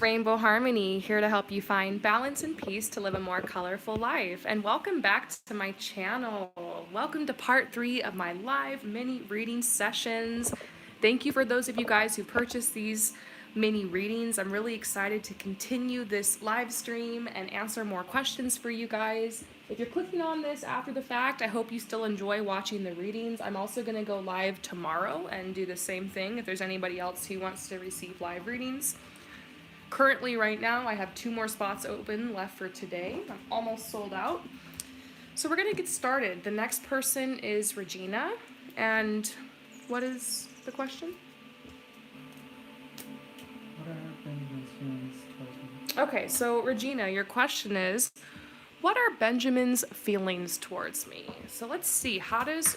Rainbow Harmony, here to help you find balance and peace to live a more colorful life. And welcome back to my channel. Welcome to part 3 of my live mini reading sessions. Thank you for those of you guys who purchased these mini readings. I'm really excited to continue this live stream and answer more questions for you guys. If you're clicking on this after the fact, I hope you still enjoy watching the readings. I'm also going to go live tomorrow and do the same thing if there's anybody else who wants to receive live readings. Currently, right now, I have 2 more spots open left for today. I'm almost sold out. So we're going to get started. The next person is Regina. And what is the question? What are Benjamin's feelings towards me? Okay, so Regina, your question is, what are Benjamin's feelings towards me? So let's see, how does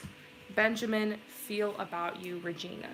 Benjamin feel about you, Regina?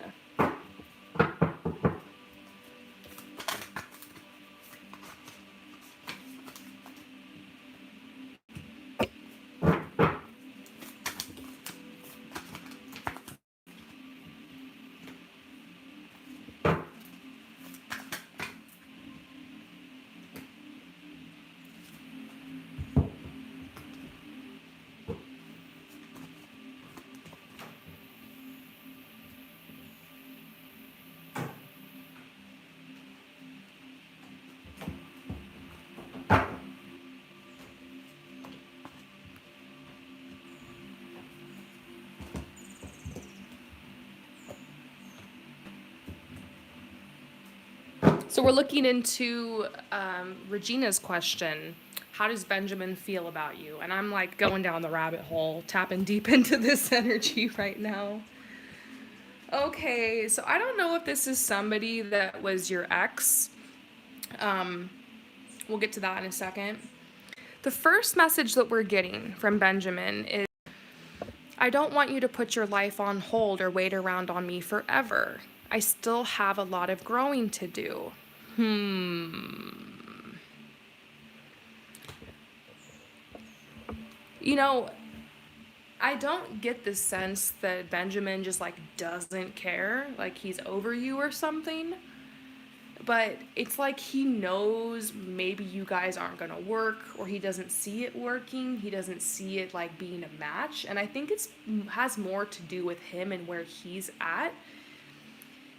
So we're looking into Regina's question. How does Benjamin feel about you? And I'm like going down the rabbit hole, tapping deep into this energy right now. Okay, so I don't know if this is somebody that was your ex. We'll get to that in a second. The first message that we're getting from Benjamin is, I don't want you to put your life on hold or wait around on me forever. I still have a lot of growing to do. You know, I don't get the sense that Benjamin just like doesn't care, like he's over you or something. But it's like he knows maybe you guys aren't gonna work, or he doesn't see it working. He doesn't see it like being a match. And I think it's has more to do with him and where he's at.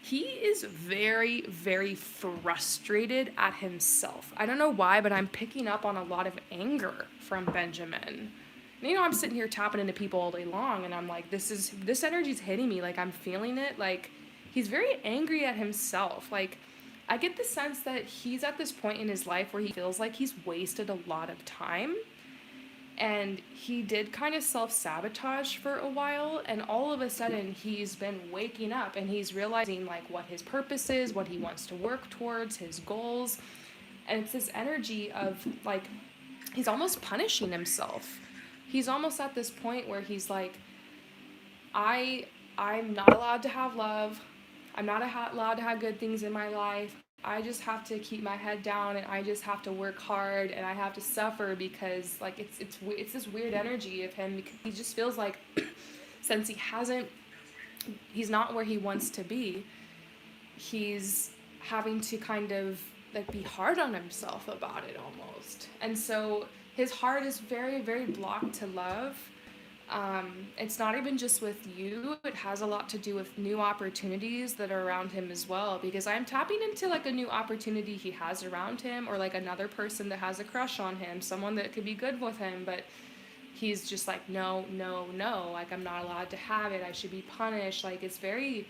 He is very, very frustrated at himself. I don't know why, but I'm picking up on a lot of anger from Benjamin. And, you know, I'm sitting here tapping into people all day long, and I'm like, this energy's hitting me. Like, I'm feeling it. Like, he's very angry at himself. Like, I get the sense that he's at this point in his life where he feels like he's wasted a lot of time. And he did kind of self-sabotage for a while, and all of a sudden he's been waking up and he's realizing like what his purpose is, what he wants to work towards, his goals. And it's this energy of like he's almost punishing himself. He's almost at this point where he's like, I'm not allowed to have love. I'm not allowed to have good things in my life. I just have to keep my head down, and I just have to work hard, and I have to suffer because like it's this weird energy of him, because he just feels like since he's not where he wants to be, he's having to kind of like be hard on himself about it almost. And so his heart is very, very blocked to love. It's not even just with you, it has a lot to do with new opportunities that are around him as well, because I'm tapping into like a new opportunity he has around him, or like another person that has a crush on him, someone that could be good with him, but he's just like, no, no, no, like I'm not allowed to have it, I should be punished. Like it's very,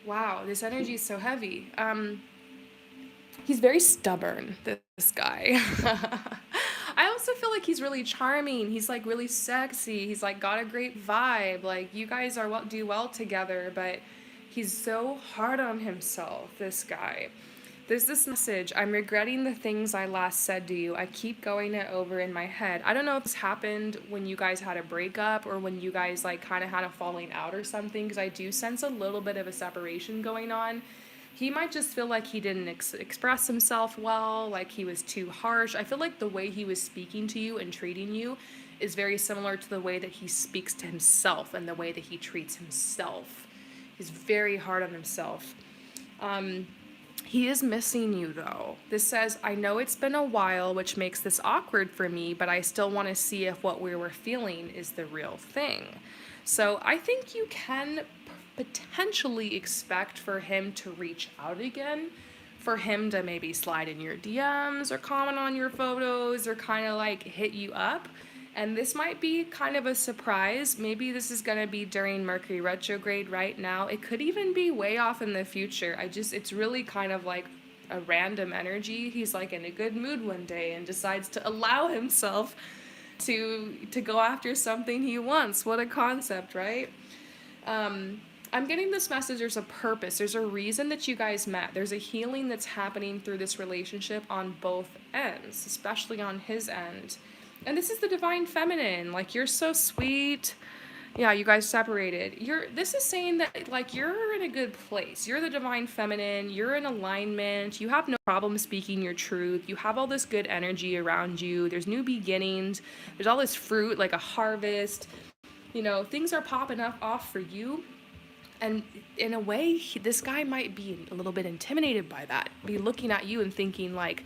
wow, this energy is so heavy. He's very stubborn, this guy. I also feel like he's really charming. He's like really sexy. He's like got a great vibe. Like you guys are do well together, but he's so hard on himself, this guy. There's this message, I'm regretting the things I last said to you. I keep going it over in my head. I don't know if this happened when you guys had a breakup or when you guys like kind of had a falling out or something, because I do sense a little bit of a separation going on. He might just feel like he didn't express himself well, like he was too harsh. I feel like the way he was speaking to you and treating you is very similar to the way that he speaks to himself and the way that he treats himself. He's very hard on himself. He is missing you though. This says, I know it's been a while, which makes this awkward for me, but I still want to see if what we were feeling is the real thing. So I think you can potentially expect for him to reach out again, for him to maybe slide in your DMs or comment on your photos or kind of like hit you up. And this might be kind of a surprise. Maybe this is going to be during Mercury retrograde right now. It could even be way off in the future. It's really kind of like a random energy. He's like in a good mood one day and decides to allow himself to go after something he wants. What a concept, right? I'm getting this message. There's a purpose. There's a reason that you guys met. There's a healing that's happening through this relationship on both ends, especially on his end. And this is the divine feminine. Like, you're so sweet. Yeah, you guys separated. This is saying that like you're in a good place. You're the divine feminine. You're in alignment. You have no problem speaking your truth. You have all this good energy around you. There's new beginnings. There's all this fruit, like a harvest. You know, things are popping up off for you. And in a way, this guy might be a little bit intimidated by that. Be looking at you and thinking like,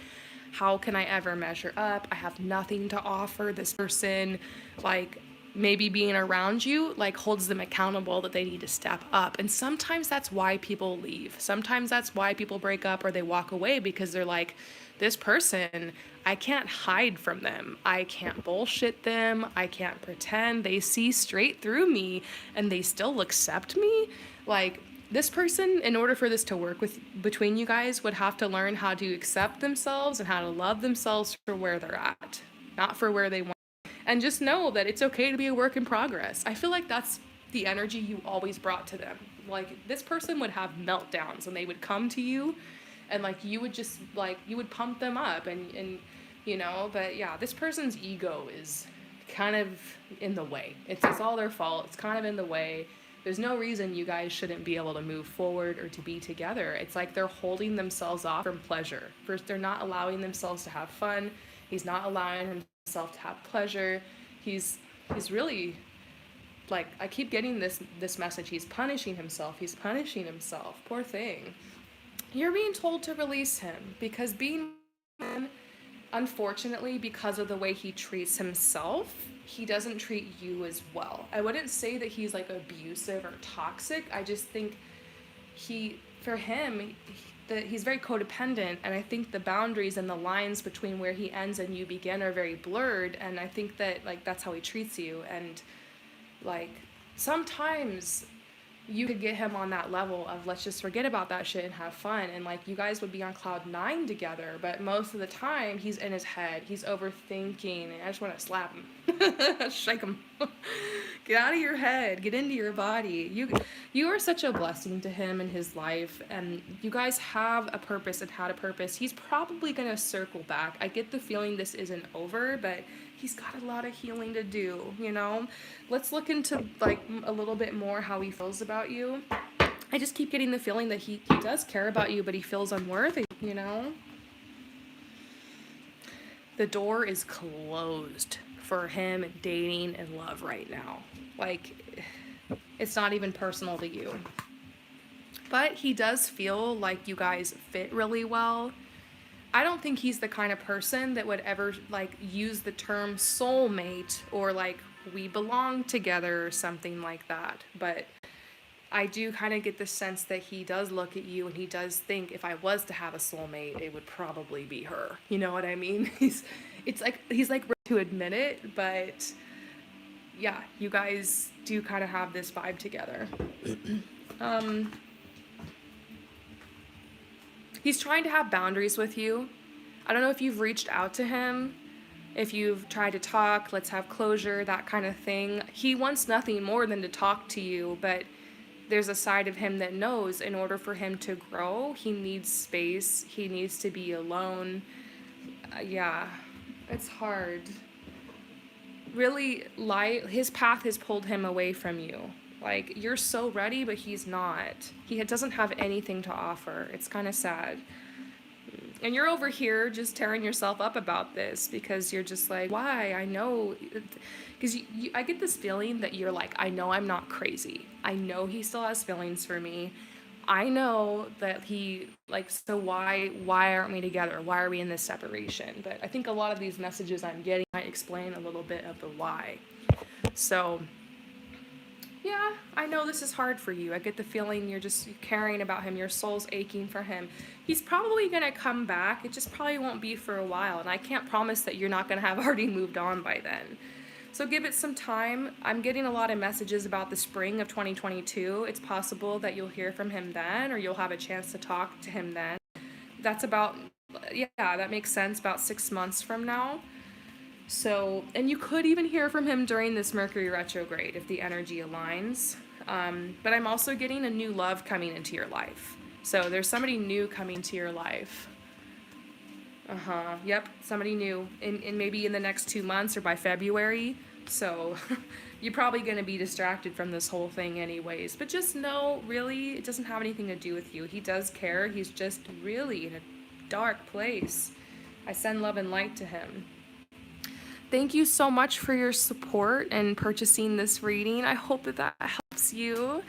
how can I ever measure up? I have nothing to offer. This person, like, maybe being around you, like, holds them accountable that they need to step up. And sometimes that's why people leave. Sometimes that's why people break up or they walk away, because they're like, this person, I can't hide from them. I can't bullshit them. I can't pretend. They see straight through me and they still accept me. Like, this person, in order for this to work between you guys, would have to learn how to accept themselves and how to love themselves for where they're at, not for where they want. And just know that it's okay to be a work in progress. I feel like that's the energy you always brought to them. Like, this person would have meltdowns and they would come to you and like you would just like, you would pump them up and you know, but yeah, this person's ego is kind of in the way. It's all their fault. It's kind of in the way. There's no reason you guys shouldn't be able to move forward or to be together. It's like they're holding themselves off from pleasure. First, they're not allowing themselves to have fun. He's not allowing himself to have pleasure. He's really, like, I keep getting this message. He's punishing himself. He's punishing himself. Poor thing. You're being told to release him because unfortunately, because of the way he treats himself, he doesn't treat you as well. I wouldn't say that he's like abusive or toxic. I just think he's very codependent, and I think the boundaries and the lines between where he ends and you begin are very blurred, and I think that like that's how he treats you. And like sometimes you could get him on that level of let's just forget about that shit and have fun, and like you guys would be on cloud 9 together, but most of the time he's in his head, he's overthinking, and I just want to slap him. Shake him. Get out of your head, get into your body. You are such a blessing to him in his life, and you guys have a purpose and had a purpose. He's probably gonna circle back. I get the feeling this isn't over, but he's got a lot of healing to do, you know? Let's look into like a little bit more how he feels about you. I just keep getting the feeling that he does care about you, but he feels unworthy, you know? The door is closed for him dating and love right now. Like, it's not even personal to you. But he does feel like you guys fit really well. I don't think he's the kind of person that would ever like use the term soulmate or like we belong together or something like that. But I do kind of get the sense that he does look at you and he does think, if I was to have a soulmate, it would probably be her. You know what I mean? He's like ready to admit it, but yeah, you guys do kind of have this vibe together. He's trying to have boundaries with you. I don't know if you've reached out to him, if you've tried to talk, let's have closure, that kind of thing. He wants nothing more than to talk to you, but there's a side of him that knows in order for him to grow, he needs space, he needs to be alone. Yeah, it's hard. Really, his path has pulled him away from you. Like, you're so ready, but he's not. He doesn't have anything to offer. It's kind of sad. And you're over here just tearing yourself up about this because you're just like, why? I know. Because I get this feeling that you're like, I know I'm not crazy. I know he still has feelings for me. I know that he, like, so why aren't we together? Why are we in this separation? But I think a lot of these messages I'm getting might explain a little bit of the why. So, yeah, I know this is hard for you. I get the feeling you're just caring about him. Your soul's aching for him. He's probably going to come back. It just probably won't be for a while. And I can't promise that you're not going to have already moved on by then. So give it some time. I'm getting a lot of messages about the spring of 2022. It's possible that you'll hear from him then, or you'll have a chance to talk to him then. That's about, yeah, that makes sense, about 6 months from now. So, and you could even hear from him during this Mercury retrograde if the energy aligns. But I'm also getting a new love coming into your life. So there's somebody new coming to your life. Yep, somebody new. In maybe in the next 2 months or by February. So you're probably going to be distracted from this whole thing anyways. But just know, really, it doesn't have anything to do with you. He does care. He's just really in a dark place. I send love and light to him. Thank you so much for your support and purchasing this reading. I hope that that helps you,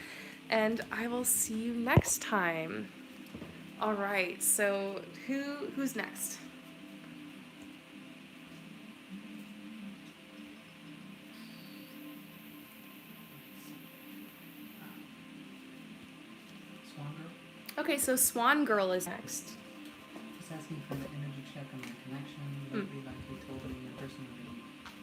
and I will see you next time. All right, so who's next? Swan Girl? Okay, so Swan Girl is next. Just asking for the energy check on my connection. Lately, like you told me personally,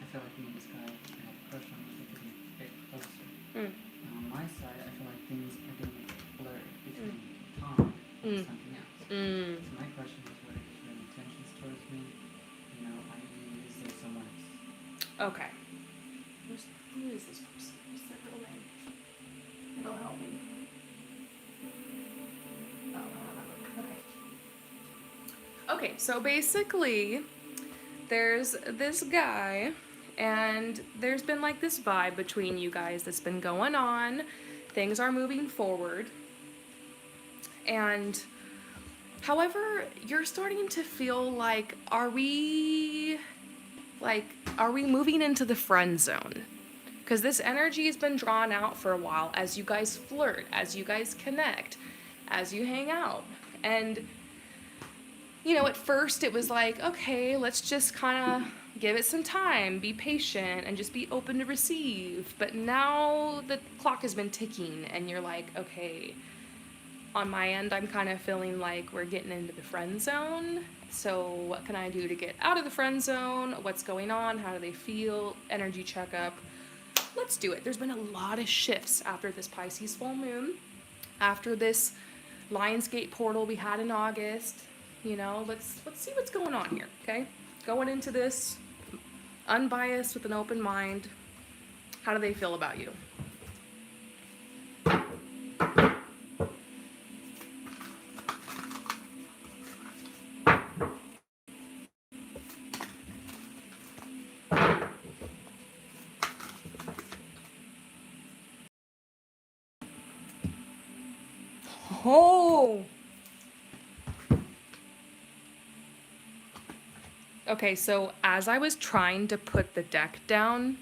I feel like me and this guy, I have a crush on him, we're getting a bit closer. And on my side, I feel like things are getting blurred between Tom and something else. So my question is, what are your intentions towards me? You know, is there someone else? Okay. Who is this person? What's their real name? It'll help me. Okay, so basically, there's this guy, and there's been like this vibe between you guys that's been going on. Things are moving forward. And, however, you're starting to feel like, are we moving into the friend zone? Because this energy has been drawn out for a while as you guys flirt, as you guys connect, as you hang out. And, you know, at first it was like, okay, let's just kind of give it some time, be patient, and just be open to receive. But now the clock has been ticking, and you're like, okay, on my end, I'm kind of feeling like we're getting into the friend zone. So what can I do to get out of the friend zone? What's going on? How do they feel? Energy checkup. Let's do it. There's been a lot of shifts after this Pisces full moon, after this Lionsgate portal we had in August. You know, let's see what's going on here, okay? Going into this unbiased with an open mind. How do they feel about you? Oh! Okay, so as I was trying to put the deck down,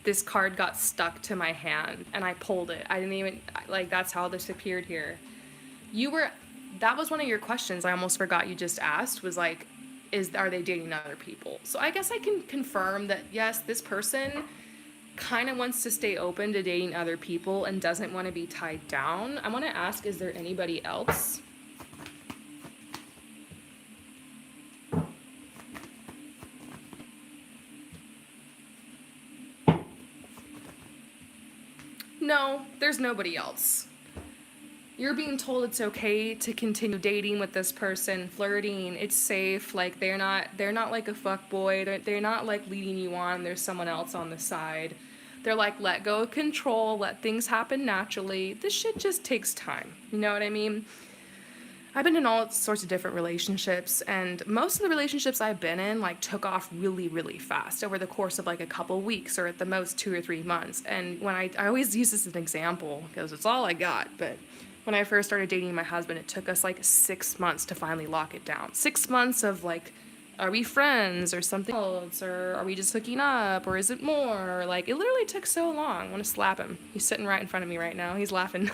this card got stuck to my hand and I pulled it. I didn't even, like, that's how this appeared here. That was one of your questions I almost forgot you just asked, was like, are they dating other people? So I guess I can confirm that, yes, this person kind of wants to stay open to dating other people and doesn't want to be tied down. I want to ask, is there anybody else? No, there's nobody else. You're being told it's okay to continue dating with this person, flirting, it's safe, like they're not like a fuckboy, they're not like leading you on, there's someone else on the side. They're like, let go of control, let things happen naturally. This shit just takes time, you know what I mean? I've been in all sorts of different relationships, and most of the relationships I've been in like took off really, really fast over the course of like a couple weeks or at the most 2 or 3 months. And when I always use this as an example because it's all I got, but when I first started dating my husband, it took us like 6 months to finally lock it down. 6 months of like, are we friends or something else, or are we just hooking up, or is it more? Like, it literally took so long. I want to slap him. He's sitting right in front of me right now. He's laughing.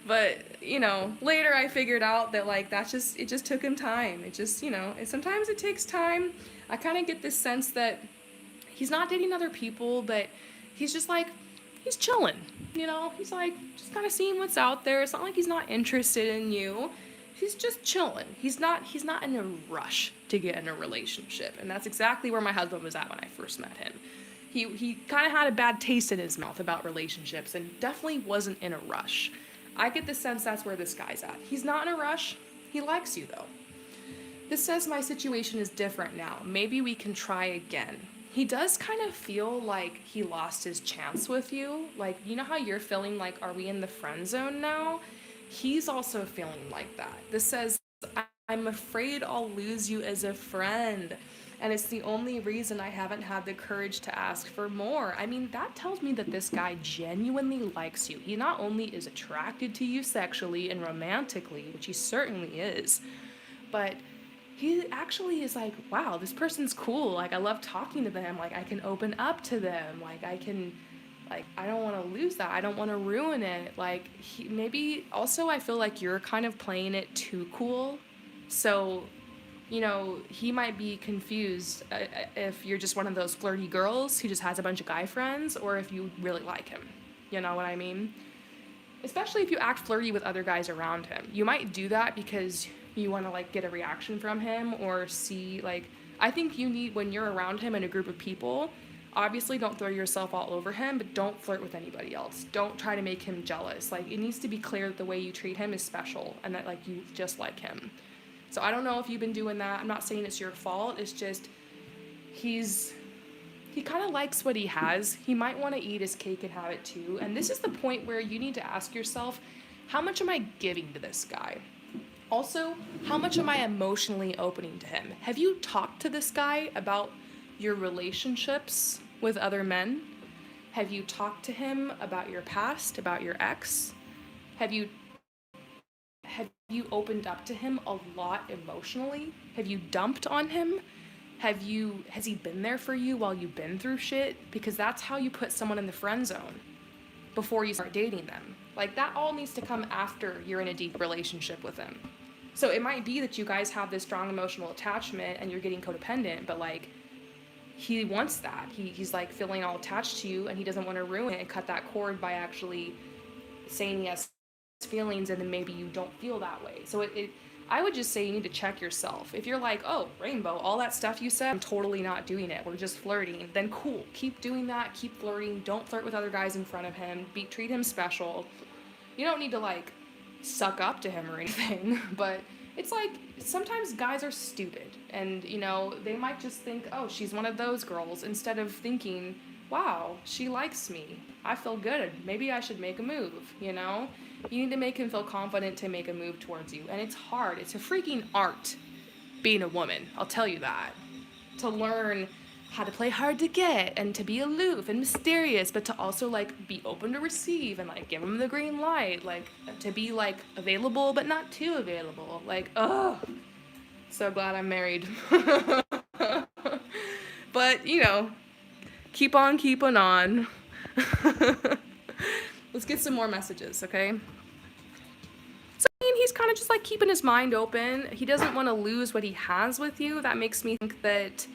But, you know, later I figured out that, like, it just took him time. It just, you know, sometimes it takes time. I kind of get this sense that he's not dating other people, but he's just like, he's chilling, you know? He's like, just kind of seeing what's out there. It's not like he's not interested in you. He's just chilling. He's not in a rush to get in a relationship. And that's exactly where my husband was at when I first met him. He kind of had a bad taste in his mouth about relationships and definitely wasn't in a rush. I get the sense that's where this guy's at. He's not in a rush. He likes you, though. This says my situation is different now. Maybe we can try again. He does kind of feel like he lost his chance with you. Like, you know how you're feeling like, are we in the friend zone now? He's also feeling like that. This says, I'm afraid I'll lose you as a friend. And it's the only reason I haven't had the courage to ask for more. I mean, that tells me that this guy genuinely likes you. He not only is attracted to you sexually and romantically, which he certainly is, but he actually is like, wow, this person's cool. Like, I love talking to them. Like, I can open up to them. Like, I don't want to lose that. I don't want to ruin it. Like, maybe also I feel like you're kind of playing it too cool. So, you know, he might be confused if you're just one of those flirty girls who just has a bunch of guy friends, or if you really like him. You know what I mean? Especially if you act flirty with other guys around him. You might do that because you want to, like, get a reaction from him or see, like, I think you need, when you're around him in a group of people, obviously don't throw yourself all over him, but don't flirt with anybody else. Don't try to make him jealous. Like, it needs to be clear that the way you treat him is special and that, like, you just like him. So I don't know if you've been doing that. I'm not saying it's your fault. It's just he kind of likes what he has. He might want to eat his cake and have it too. And this is the point where you need to ask yourself, how much am I giving to this guy? Also, how much am I emotionally opening to him? Have you talked to this guy about your relationships with other men? Have you talked to him about your past, about your ex? Have you opened up to him a lot emotionally? Have you dumped on him? Has he been there for you while you've been through shit? Because that's how you put someone in the friend zone before you start dating them. Like, that all needs to come after you're in a deep relationship with them. So it might be that you guys have this strong emotional attachment and you're getting codependent, but, like, he wants that. He's like feeling all attached to you, and he doesn't want to ruin it and cut that cord by actually saying he has feelings, and then maybe you don't feel that way. So I would just say you need to check yourself. If you're like, oh, Rainbow, all that stuff you said, I'm totally not doing it, we're just flirting, then cool, keep doing that, keep flirting, don't flirt with other guys in front of him, treat him special. You don't need to, like, suck up to him or anything, but it's like, sometimes guys are stupid, and, you know, they might just think, oh, she's one of those girls, instead of thinking, wow, she likes me, I feel good, maybe I should make a move, you know? You need to make him feel confident to make a move towards you. And it's hard. It's a freaking art being a woman. I'll tell you that. To learn how to play hard to get and to be aloof and mysterious, but to also, like, be open to receive and, like, give him the green light. Like, to be, like, available but not too available. Like, oh, so glad I'm married. But, you know, keep on keeping on. Let's get some more messages, okay? So, I mean, he's kind of just, like, keeping his mind open. He doesn't want to lose what he has with you. That makes me think that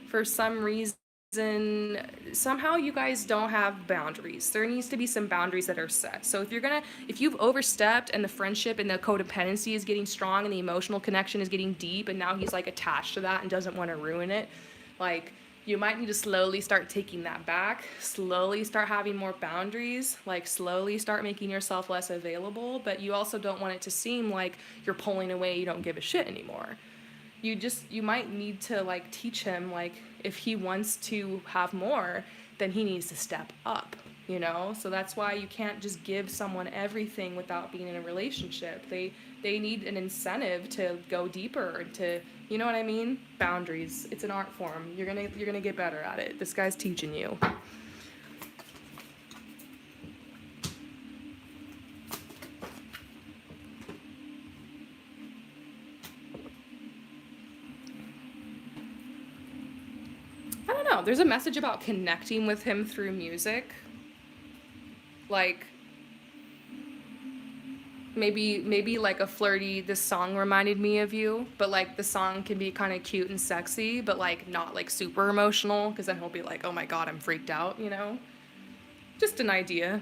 for some reason, somehow you guys don't have boundaries. There needs to be some boundaries that are set. So if you've overstepped and the friendship and the codependency is getting strong and the emotional connection is getting deep, and now he's, like, attached to that and doesn't want to ruin it, like, you might need to slowly start taking that back, slowly start having more boundaries, like, slowly start making yourself less available, but you also don't want it to seem like you're pulling away, you don't give a shit anymore. You might need to, like, teach him, like, if he wants to have more, then he needs to step up, you know? So that's why you can't just give someone everything without being in a relationship. They need an incentive to go deeper, to, you know what I mean? Boundaries. It's an art form. You're gonna get better at it. This guy's teaching you. I don't know. There's a message about connecting with him through music. Like, maybe like a flirty, this song reminded me of you, but like the song can be kind of cute and sexy, but like not like super emotional, because then he'll be like, oh my god, I'm freaked out, you know? Just an idea.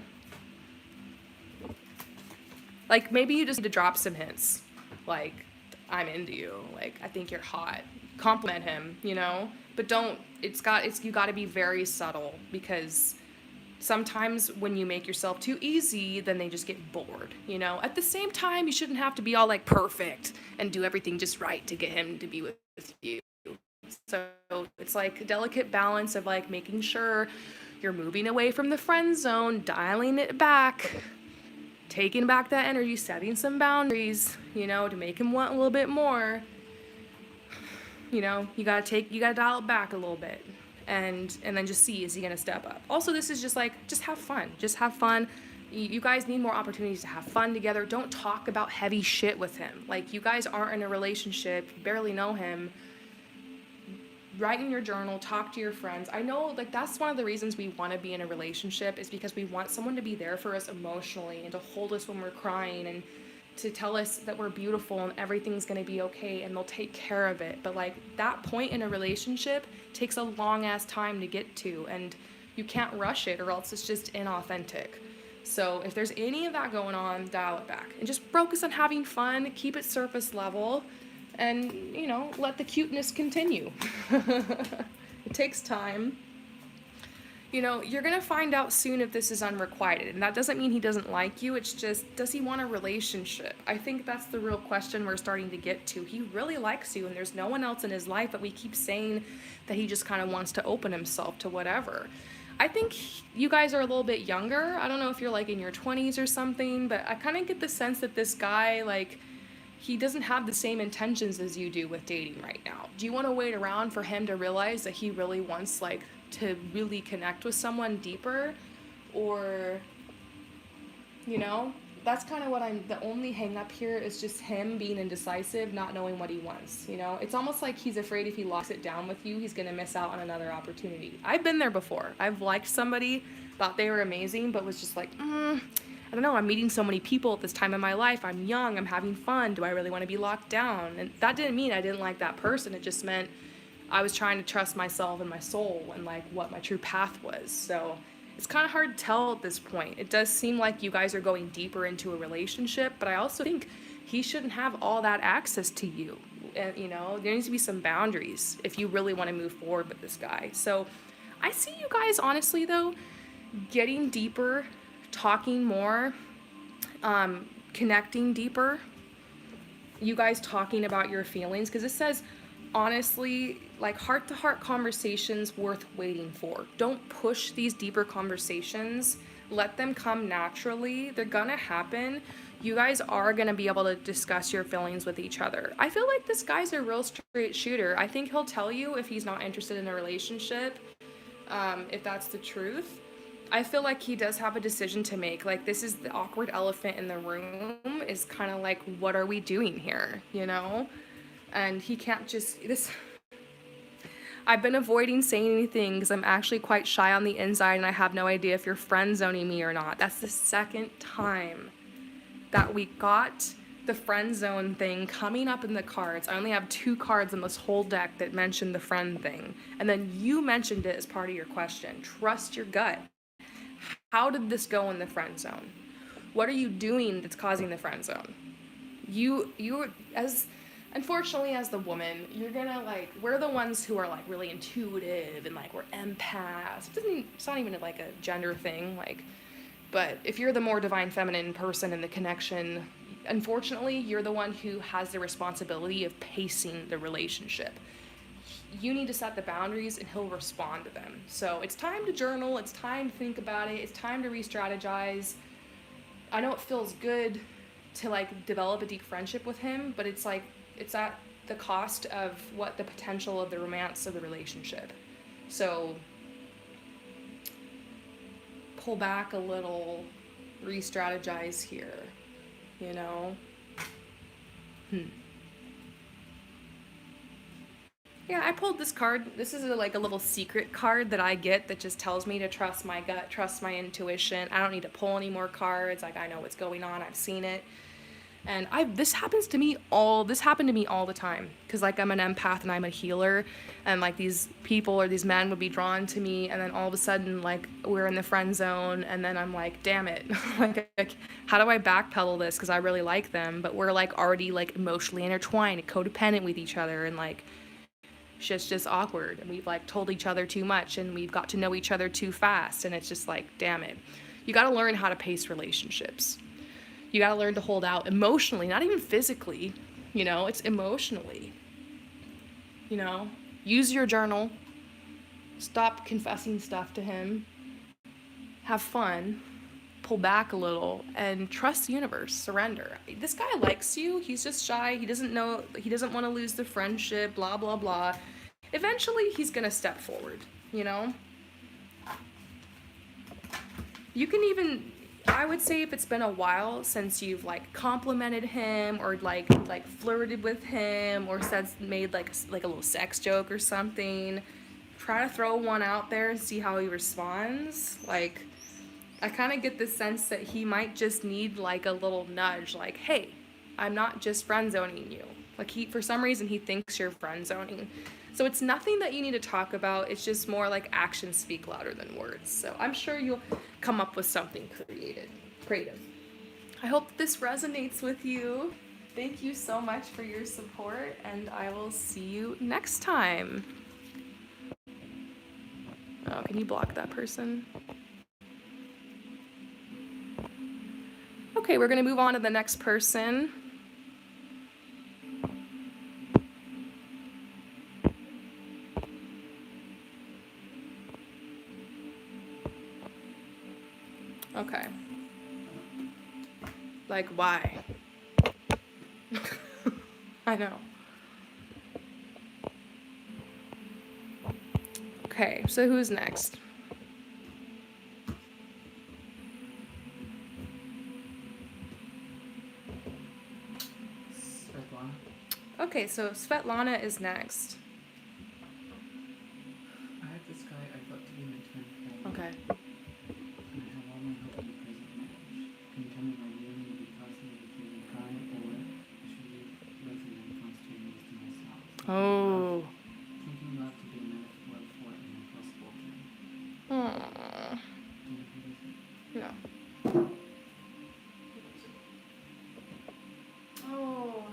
Like maybe you just need to drop some hints. Like, I'm into you. Like, I think you're hot. Compliment him, you know? But don't, you gotta be very subtle, because sometimes when you make yourself too easy, then they just get bored, you know? At the same time, you shouldn't have to be all like perfect and do everything just right to get him to be with you. So it's like a delicate balance of like making sure you're moving away from the friend zone, dialing it back, taking back that energy, setting some boundaries, you know, to make him want a little bit more. You know, you gotta dial it back a little bit, and then just see, is he gonna step up? Also, this is just like, just have fun. Just have fun. You guys need more opportunities to have fun together. Don't talk about heavy shit with him. Like, you guys aren't in a relationship, you barely know him. Write in your journal, talk to your friends. I know, like, that's one of the reasons we want to be in a relationship, is because we want someone to be there for us emotionally and to hold us when we're crying and to tell us that we're beautiful and everything's going to be okay and they'll take care of it. But like, that point in a relationship takes a long ass time to get to, and you can't rush it or else it's just inauthentic. So if there's any of that going on, dial it back and just focus on having fun, keep it surface level, and, you know, let the cuteness continue. It takes time. You know, you're going to find out soon if this is unrequited. And that doesn't mean he doesn't like you. It's just, does he want a relationship? I think that's the real question we're starting to get to. He really likes you, and there's no one else in his life, but we keep saying that he just kind of wants to open himself to whatever. I think you guys are a little bit younger. I don't know if you're like in your 20s or something, but I kind of get the sense that this guy, like, he doesn't have the same intentions as you do with dating right now. Do you want to wait around for him to realize that he really wants, like, to really connect with someone deeper? Or, you know, that's kind of what the only hang up here is just him being indecisive, not knowing what he wants, you know? It's almost like he's afraid if he locks it down with you, he's going to miss out on another opportunity. I've been there before. I've liked somebody, thought they were amazing, but was just like, I don't know, I'm meeting so many people at this time in my life. I'm young, I'm having fun. Do I really want to be locked down? And that didn't mean I didn't like that person. It just meant I was trying to trust myself and my soul and like what my true path was. So it's kind of hard to tell at this point. It does seem like you guys are going deeper into a relationship, but I also think he shouldn't have all that access to you. And, you know, there needs to be some boundaries if you really want to move forward with this guy. So I see you guys, honestly, though, getting deeper, talking more, connecting deeper, you guys talking about your feelings, because it says, honestly, like, heart-to-heart conversations worth waiting for. Don't push these deeper conversations. Let them come naturally. They're gonna happen. You guys are gonna be able to discuss your feelings with each other. I feel like this guy's a real straight shooter. I think he'll tell you if he's not interested in a relationship, if that's the truth. I feel like he does have a decision to make. Like, this is the awkward elephant in the room, is kind of like, what are we doing here, you know? And he can't just, I've been avoiding saying anything because I'm actually quite shy on the inside and I have no idea if you're friend zoning me or not. That's the second time that we got the friend zone thing coming up in the cards. I only have 2 cards in this whole deck that mention the friend thing. And then you mentioned it as part of your question. Trust your gut. How did this go in the friend zone? What are you doing that's causing the friend zone? You as, unfortunately, as the woman, you're gonna, like, we're the ones who are, like, really intuitive and, like, we're empaths. It's not even, like, a gender thing, like, but if you're the more divine feminine person in the connection, unfortunately, you're the one who has the responsibility of pacing the relationship. You need to set the boundaries and he'll respond to them. So it's time to journal, it's time to think about it, it's time to re-strategize. I know it feels good to, like, develop a deep friendship with him, but it's like, it's at the cost of what the potential of the romance of the relationship. So pull back a little, re-strategize here, you know? Yeah, I pulled this card. This is like a little secret card that I get that just tells me to trust my gut, trust my intuition. I don't need to pull any more cards. Like, I know what's going on. I've seen it. And this happened to me all the time, because like I'm an empath and I'm a healer, and like these people or these men would be drawn to me, and then all of a sudden like we're in the friend zone, and then I'm like, damn it, like how do I backpedal this, because I really like them, but we're like already like emotionally intertwined, codependent with each other, and like shit's just awkward, and we've like told each other too much, and we've got to know each other too fast, and it's just like, damn it. You got to learn how to pace relationships. You got to learn to hold out emotionally, not even physically, it's emotionally. Use your journal. Stop confessing stuff to him. Have fun. Pull back a little and trust the universe. Surrender. This guy likes you. He's just shy. He doesn't want to lose the friendship, blah, blah, blah. Eventually, he's going to step forward, You can even, I would say, if it's been a while since you've like complimented him or like flirted with him or made like a little sex joke or something, try to throw one out there and see how he responds. Like, I kind of get the sense that he might just need like a little nudge, like, hey, I'm not just friend zoning you. Like, for some reason he thinks you're friend zoning. So it's nothing that you need to talk about. It's just more like actions speak louder than words. So I'm sure you'll come up with something creative. I hope this resonates with you. Thank you so much for your support, and I will see you next time. Oh, can you block that person? Okay, we're going to move on to the next person. Okay. Like, why? I know. Okay, so who's next? Svetlana. Okay, so Svetlana is next. I had this guy I thought to be my twin flame. Okay. And I have all my hope in the present marriage. Can you tell me my union will be possible between the guy, or I should leave both of them constituting to myself? Oh. Thinking love to be a metaphor for an impossible dream. Aww. Do you agree with it? No. Oh.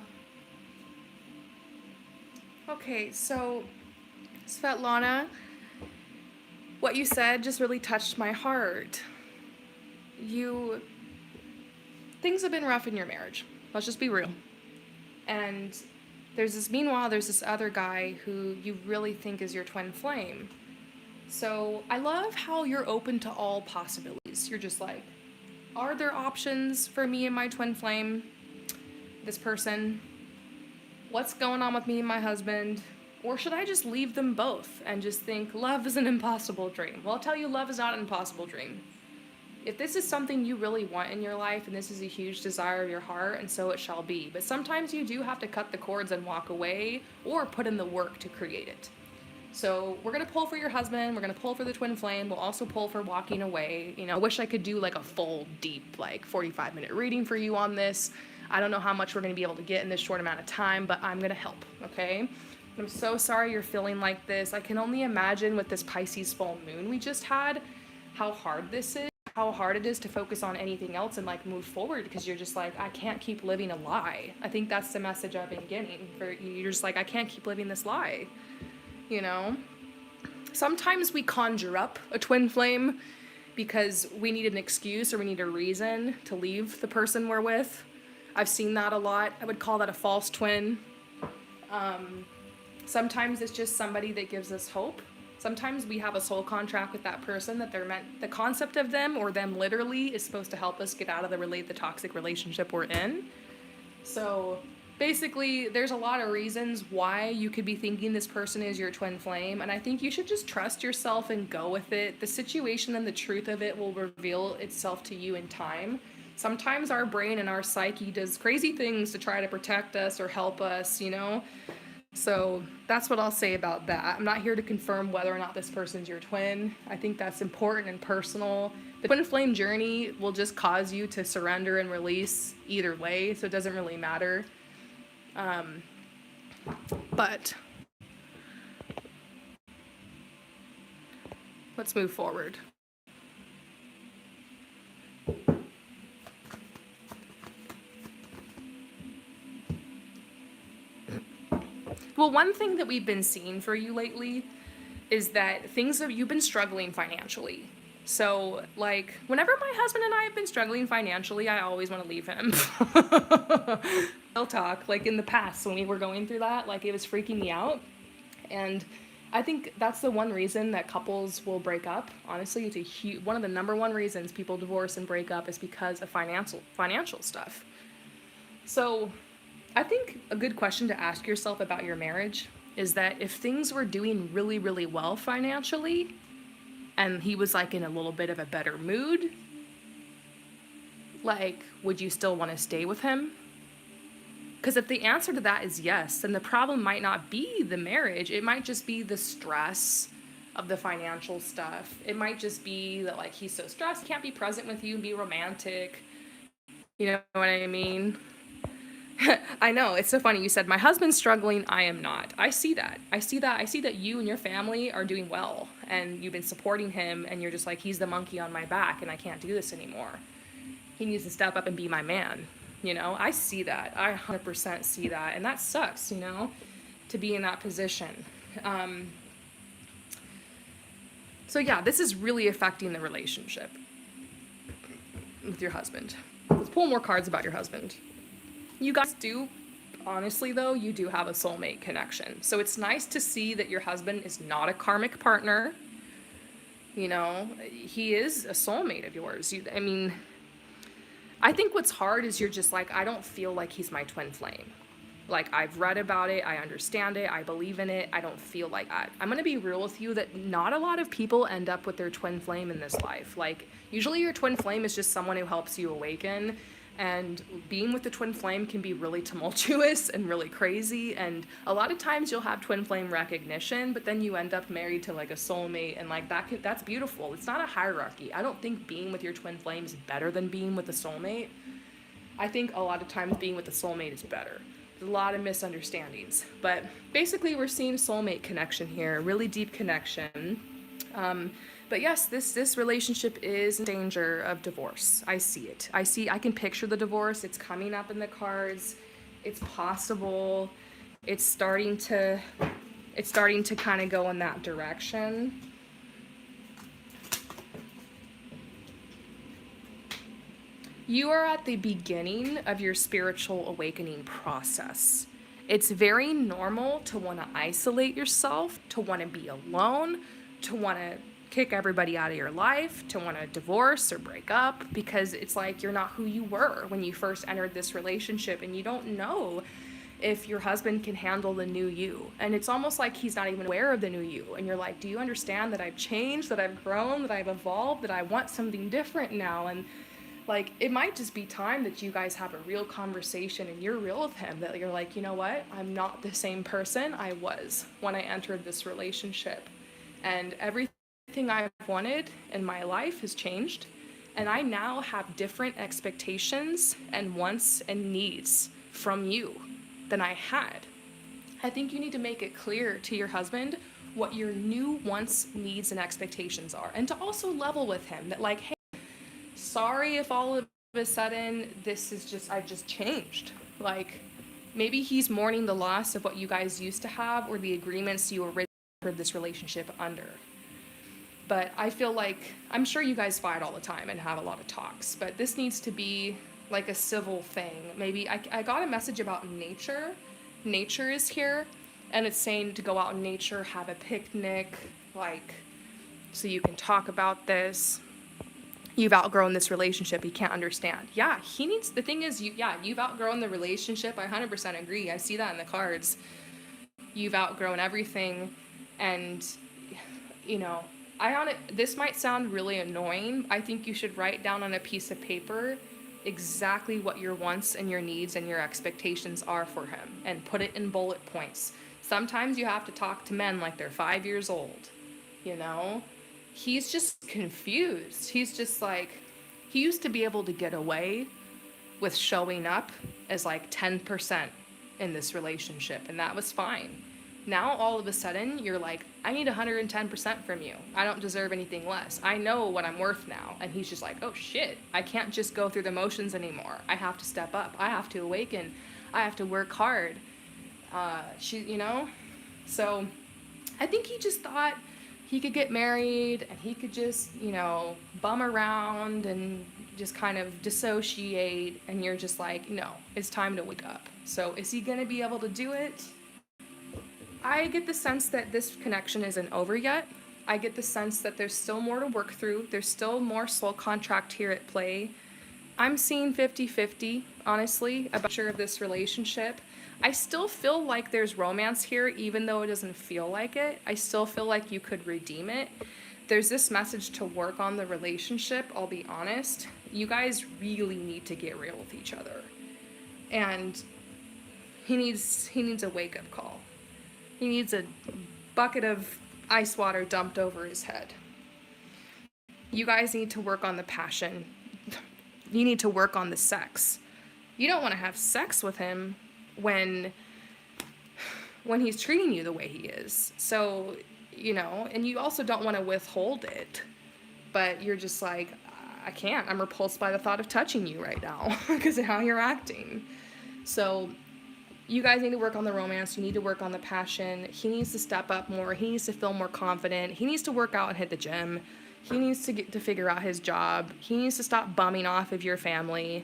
Okay, so Svetlana, what you said just really touched my heart. Things have been rough in your marriage. Let's just be real. And there's this other guy who you really think is your twin flame. So I love how you're open to all possibilities. You're just like, are there options for me and my twin flame? This person? What's going on with me and my husband? Or should I just leave them both and just think love is an impossible dream? Well, I'll tell you, love is not an impossible dream. If this is something you really want in your life and this is a huge desire of your heart, and so it shall be. But sometimes you do have to cut the cords and walk away or put in the work to create it. So we're going to pull for your husband. We're going to pull for the twin flame. We'll also pull for walking away. I wish I could do like a full, deep, like 45-minute reading for you on this. I don't know how much we're going to be able to get in this short amount of time, but I'm going to help, okay? I'm so sorry you're feeling like this. I can only imagine with this Pisces full moon we just had how hard this is, how hard it is to focus on anything else and like move forward, because you're just like, I can't keep living a lie. I think that's the message I've been getting. You're just like, I can't keep living this lie. Sometimes we conjure up a twin flame because we need an excuse or we need a reason to leave the person we're with. I've seen that a lot. I would call that a false twin. Sometimes it's just somebody that gives us hope. Sometimes we have a soul contract with that person that the concept of them or them literally is supposed to help us get out of the toxic relationship we're in. So basically, there's a lot of reasons why you could be thinking this person is your twin flame, and I think you should just trust yourself and go with it. The situation and the truth of it will reveal itself to you in time. Sometimes our brain and our psyche does crazy things to try to protect us or help us, So that's what I'll say about that. I'm not here to confirm whether or not this person's your twin. I think that's important and personal. The twin flame journey will just cause you to surrender and release either way, so it doesn't really matter. But let's move forward. Well, one thing that we've been seeing for you lately is that things that you've been struggling financially. So, like, whenever my husband and I have been struggling financially, I always want to leave him. Real talk, like in the past when we were going through that, like it was freaking me out. And I think that's the one reason that couples will break up. Honestly, it's one of the number one reasons people divorce and break up is because of financial stuff. So, I think a good question to ask yourself about your marriage is that if things were doing really, really well financially, and he was like in a little bit of a better mood, like, would you still want to stay with him? Because if the answer to that is yes, then the problem might not be the marriage. It might just be the stress of the financial stuff. It might just be that, like, he's so stressed, he can't be present with you and be romantic. You know what I mean? I know, it's so funny. You said, my husband's struggling, I am not. I see that. I see that you and your family are doing well, and you've been supporting him, and you're just like, he's the monkey on my back, and I can't do this anymore. He needs to step up and be my man. You know, I see that. I 100% see that, and that sucks, you know, to be in that position. So yeah, this is really affecting the relationship with your husband. Let's pull more cards about your husband. You guys do, honestly though, you do have a soulmate connection. So it's nice to see that your husband is not a karmic partner. You know, he is a soulmate of yours. I think what's hard is you're just like, I don't feel like he's my twin flame. Like, I've read about it, I understand it, I believe in it, I don't feel like that. I'm gonna be real with you that not a lot of people end up with their twin flame in this life. Like, usually your twin flame is just someone who helps you awaken. And being with the twin flame can be really tumultuous and really crazy. And a lot of times you'll have twin flame recognition, but then you end up married to like a soulmate, and like that's beautiful. It's not a hierarchy. I don't think being with your twin flame is better than being with a soulmate. I think a lot of times being with a soulmate is better. There's a lot of misunderstandings. But basically we're seeing soulmate connection here, really deep connection. But yes, this relationship is in danger of divorce. I see it. I can picture the divorce. It's coming up in the cards. It's possible. It's starting to kind of go in that direction. You are at the beginning of your spiritual awakening process. It's very normal to want to isolate yourself, to want to be alone, to want to kick everybody out of your life, to want to divorce or break up, because it's like you're not who you were when you first entered this relationship, and you don't know if your husband can handle the new you. And it's almost like he's not even aware of the new you. And you're like, do you understand that I've changed, that I've grown, that I've evolved, that I want something different now? And like, it might just be time that you guys have a real conversation and you're real with him, that you're like, you know what? I'm not the same person I was when I entered this relationship. And everything I've wanted in my life has changed, and I now have different expectations and wants and needs from you than I had. I think you need to make it clear to your husband what your new wants, needs, and expectations are, and to also level with him that, like, hey, sorry if all of a sudden I've just changed. Like, maybe he's mourning the loss of what you guys used to have or the agreements you originally entered this relationship under. But I feel like, I'm sure you guys fight all the time and have a lot of talks, but this needs to be like a civil thing. Maybe I got a message about nature. Nature is here, and it's saying to go out in nature, have a picnic, like, so you can talk about this. You've outgrown this relationship, he can't understand. Yeah, the thing is, you've outgrown the relationship. I 100% agree. I see that in the cards. You've outgrown everything, and, you know, this might sound really annoying. I think you should write down on a piece of paper exactly what your wants and your needs and your expectations are for him, and put it in bullet points. Sometimes you have to talk to men like they're 5 years old, you know? He's just confused. He's just like, he used to be able to get away with showing up as like 10% in this relationship, and that was fine. Now all of a sudden you're like, I need 110% from you. I don't deserve anything less. I know what I'm worth now. And he's just like, oh shit, I can't just go through the motions anymore. I have to step up. I have to awaken. I have to work hard. You know? So I think he just thought he could get married and he could just, you know, bum around and just kind of dissociate. And you're just like, no, it's time to wake up. So is he going to be able to do it? I get the sense that this connection isn't over yet. I get the sense that there's still more to work through. There's still more soul contract here at play. I'm seeing 50-50, honestly, about sure of this relationship. I still feel like there's romance here, even though it doesn't feel like it. I still feel like you could redeem it. There's this message to work on the relationship, I'll be honest. You guys really need to get real with each other. And he needs a wake-up call. He needs a bucket of ice water dumped over his head. You guys need to work on the passion. You need to work on the sex. You don't want to have sex with him when he's treating you the way he is. So, you know, and you also don't want to withhold it. But you're just like, I can't. I'm repulsed by the thought of touching you right now because of how you're acting. So you guys need to work on the romance. You need to work on the passion. He needs to step up more. He needs to feel more confident. He needs to work out and hit the gym. He needs to get to figure out his job. He needs to stop bumming off of your family.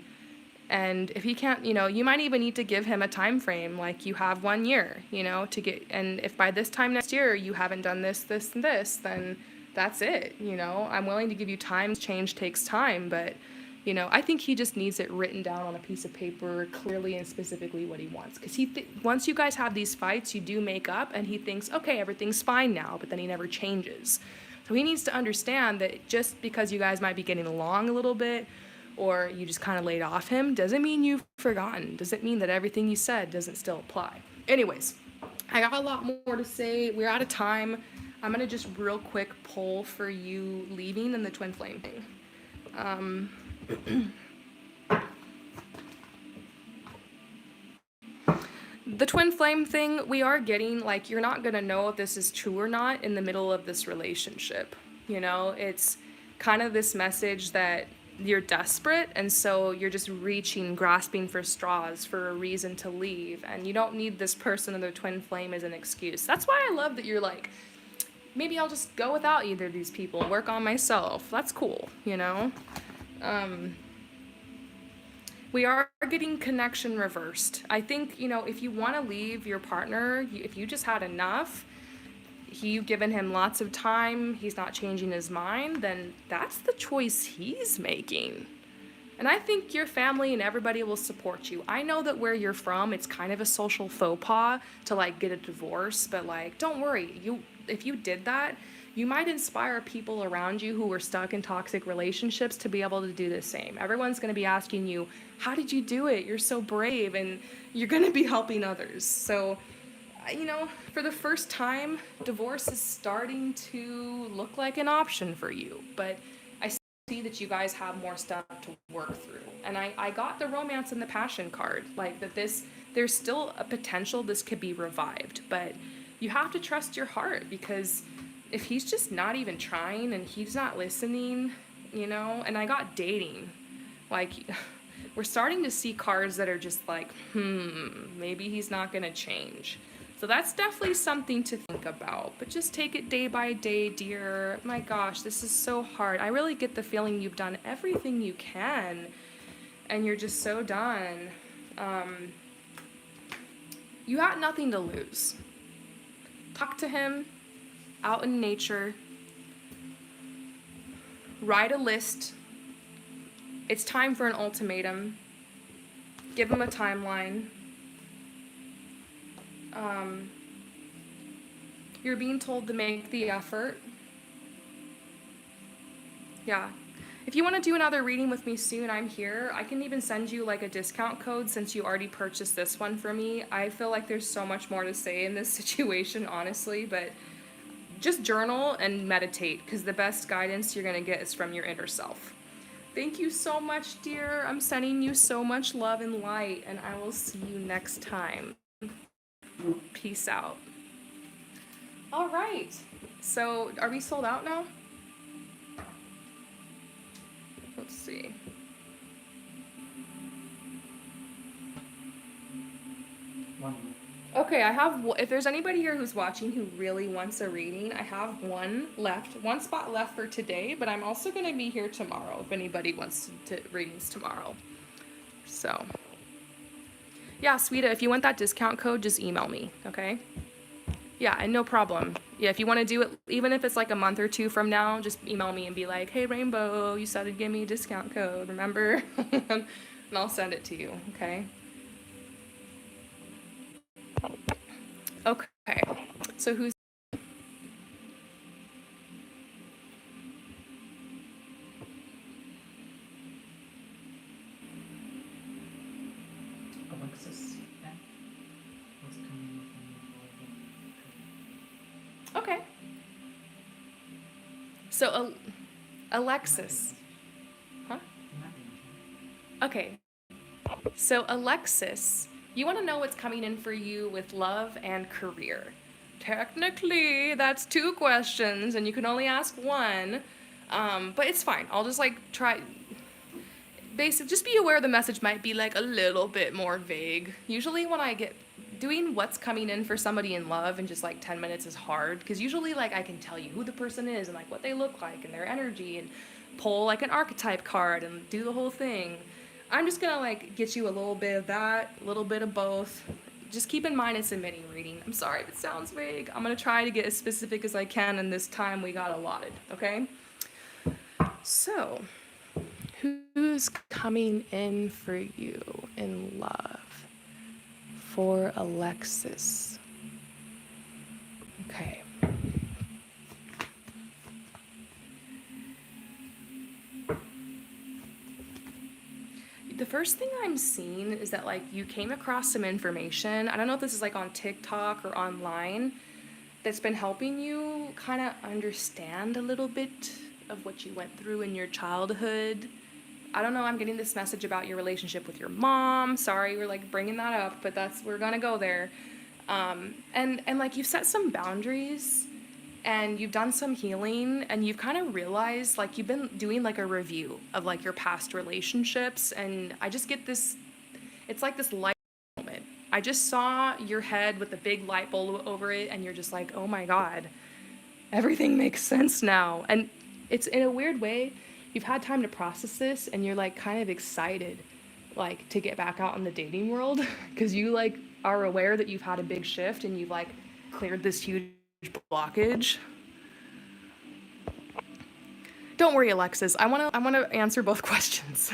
And if he can't, you know, you might even need to give him a time frame. Like, you have 1 year, you know, to get, and if by this time next year you haven't done this, this, and this, then that's it, you know. I'm willing to give you time. Change takes time, but, you know, I think he just needs it written down on a piece of paper, clearly and specifically what he wants. Because once you guys have these fights, you do make up, and he thinks, okay, everything's fine now, but then he never changes. So he needs to understand that just because you guys might be getting along a little bit, or you just kind of laid off him, doesn't mean you've forgotten. Doesn't mean that everything you said doesn't still apply. Anyways, I got a lot more to say. We're out of time. I'm going to just real quick pull for you leaving and the twin flame thing. The twin flame thing, we are getting, like, you're not going to know if this is true or not in the middle of this relationship. You know, it's kind of this message that you're desperate, and so you're just reaching, grasping for straws for a reason to leave, and you don't need this person or the twin flame as an excuse. That's why I love that you're like, maybe I'll just go without either of these people and work on myself. That's cool, you know? We are getting connection reversed. I think, you know, if you want to leave your partner, if you just had enough, you've given him lots of time, he's not changing his mind, then that's the choice he's making. And I think your family and everybody will support you. I know that where you're from, it's kind of a social faux pas to, like, get a divorce, but, like, don't worry. If you did that, you might inspire people around you who were stuck in toxic relationships to be able to do the same. Everyone's going to be asking you, how did you do it? You're so brave, and you're going to be helping others. So, you know, for the first time, divorce is starting to look like an option for you. But I see that you guys have more stuff to work through. And I got the romance and the passion card. Like, that there's still a potential this could be revived. But you have to trust your heart, because if he's just not even trying and he's not listening, you know, and I got dating. Like, we're starting to see cards that are just like, maybe he's not going to change. So that's definitely something to think about, but just take it day by day, dear. My gosh, this is so hard. I really get the feeling you've done everything you can, and you're just so done. You got nothing to lose. Talk to him out in nature. Write a list. It's time for an ultimatum. Give him a timeline. You're being told to make the effort. Yeah. If you want to do another reading with me soon, I'm here. I can even send you like a discount code since you already purchased this one for me. I feel like there's so much more to say in this situation, honestly, but just journal and meditate because the best guidance you're going to get is from your inner self. Thank you so much, dear. I'm sending you so much love and light, and I will see you next time. Peace out. All right. So, are we sold out now? Let's see. One. Okay, I have, if there's anybody here who's watching who really wants a reading, I have one spot left for today, but I'm also going to be here tomorrow if anybody wants to readings tomorrow. So, yeah, Sweeta, if you want that discount code, just email me, okay? Yeah, and no problem. Yeah, if you want to do it, even if it's like a month or two from now, just email me and be like, hey, Rainbow, you said to give me a discount code, remember? And I'll send it to you, okay? Okay, so who's... Alexis. Yeah. What's coming up on the Okay. So, Alexis. Huh? Okay. So, Alexis, you want to know what's coming in for you with love and career. Technically, that's 2 questions, and you can only ask one. But it's fine. I'll just like try. Basically, just be aware the message might be like a little bit more vague. Usually, when I get doing what's coming in for somebody in love in just like 10 minutes is hard because usually like I can tell you who the person is and like what they look like and their energy and pull like an archetype card and do the whole thing. I'm just gonna like get you a little bit of that, a little bit of both. Just keep in mind it's a mini reading. I'm sorry if it sounds vague. I'm gonna try to get as specific as I can in this time we got allotted, okay? So, who's coming in for you in love? For Alexis. Okay. The first thing I'm seeing is that like you came across some information. I don't know if this is like on TikTok or online that's been helping you kind of understand a little bit of what you went through in your childhood. I don't know, I'm getting this message about your relationship with your mom. Sorry, we're like bringing that up, but we're gonna go there. And like you've set some boundaries and you've done some healing and you've kind of realized like you've been doing like a review of like your past relationships. And I just get this, it's like this light moment. I just saw your head with the big light bulb over it and you're just like, oh my God, everything makes sense now. And it's in a weird way, you've had time to process this and you're like kind of excited like to get back out in the dating world because you like are aware that you've had a big shift and you've like cleared this huge blockage. Don't worry, Alexis. I want to answer both questions.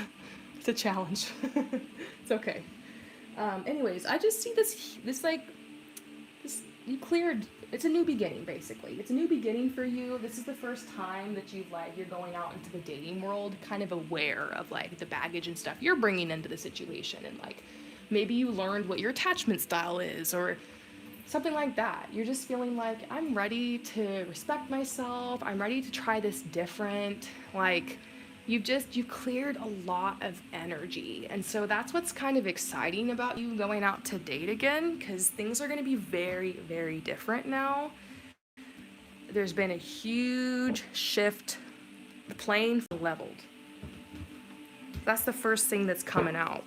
It's a challenge. It's okay. Anyways, I just see this you cleared. It's a new beginning, basically. It's a new beginning for you. This is the first time that you're going out into the dating world, kind of aware of like the baggage and stuff you're bringing into the situation, and like maybe you learned what your attachment style is, or something like that. You're just feeling like I'm ready to respect myself. I'm ready to try this different. Like you've cleared a lot of energy. And so that's what's kind of exciting about you going out to date again, because things are going to be very, very different now. There's been a huge shift. The playing field leveled. That's the first thing that's coming out.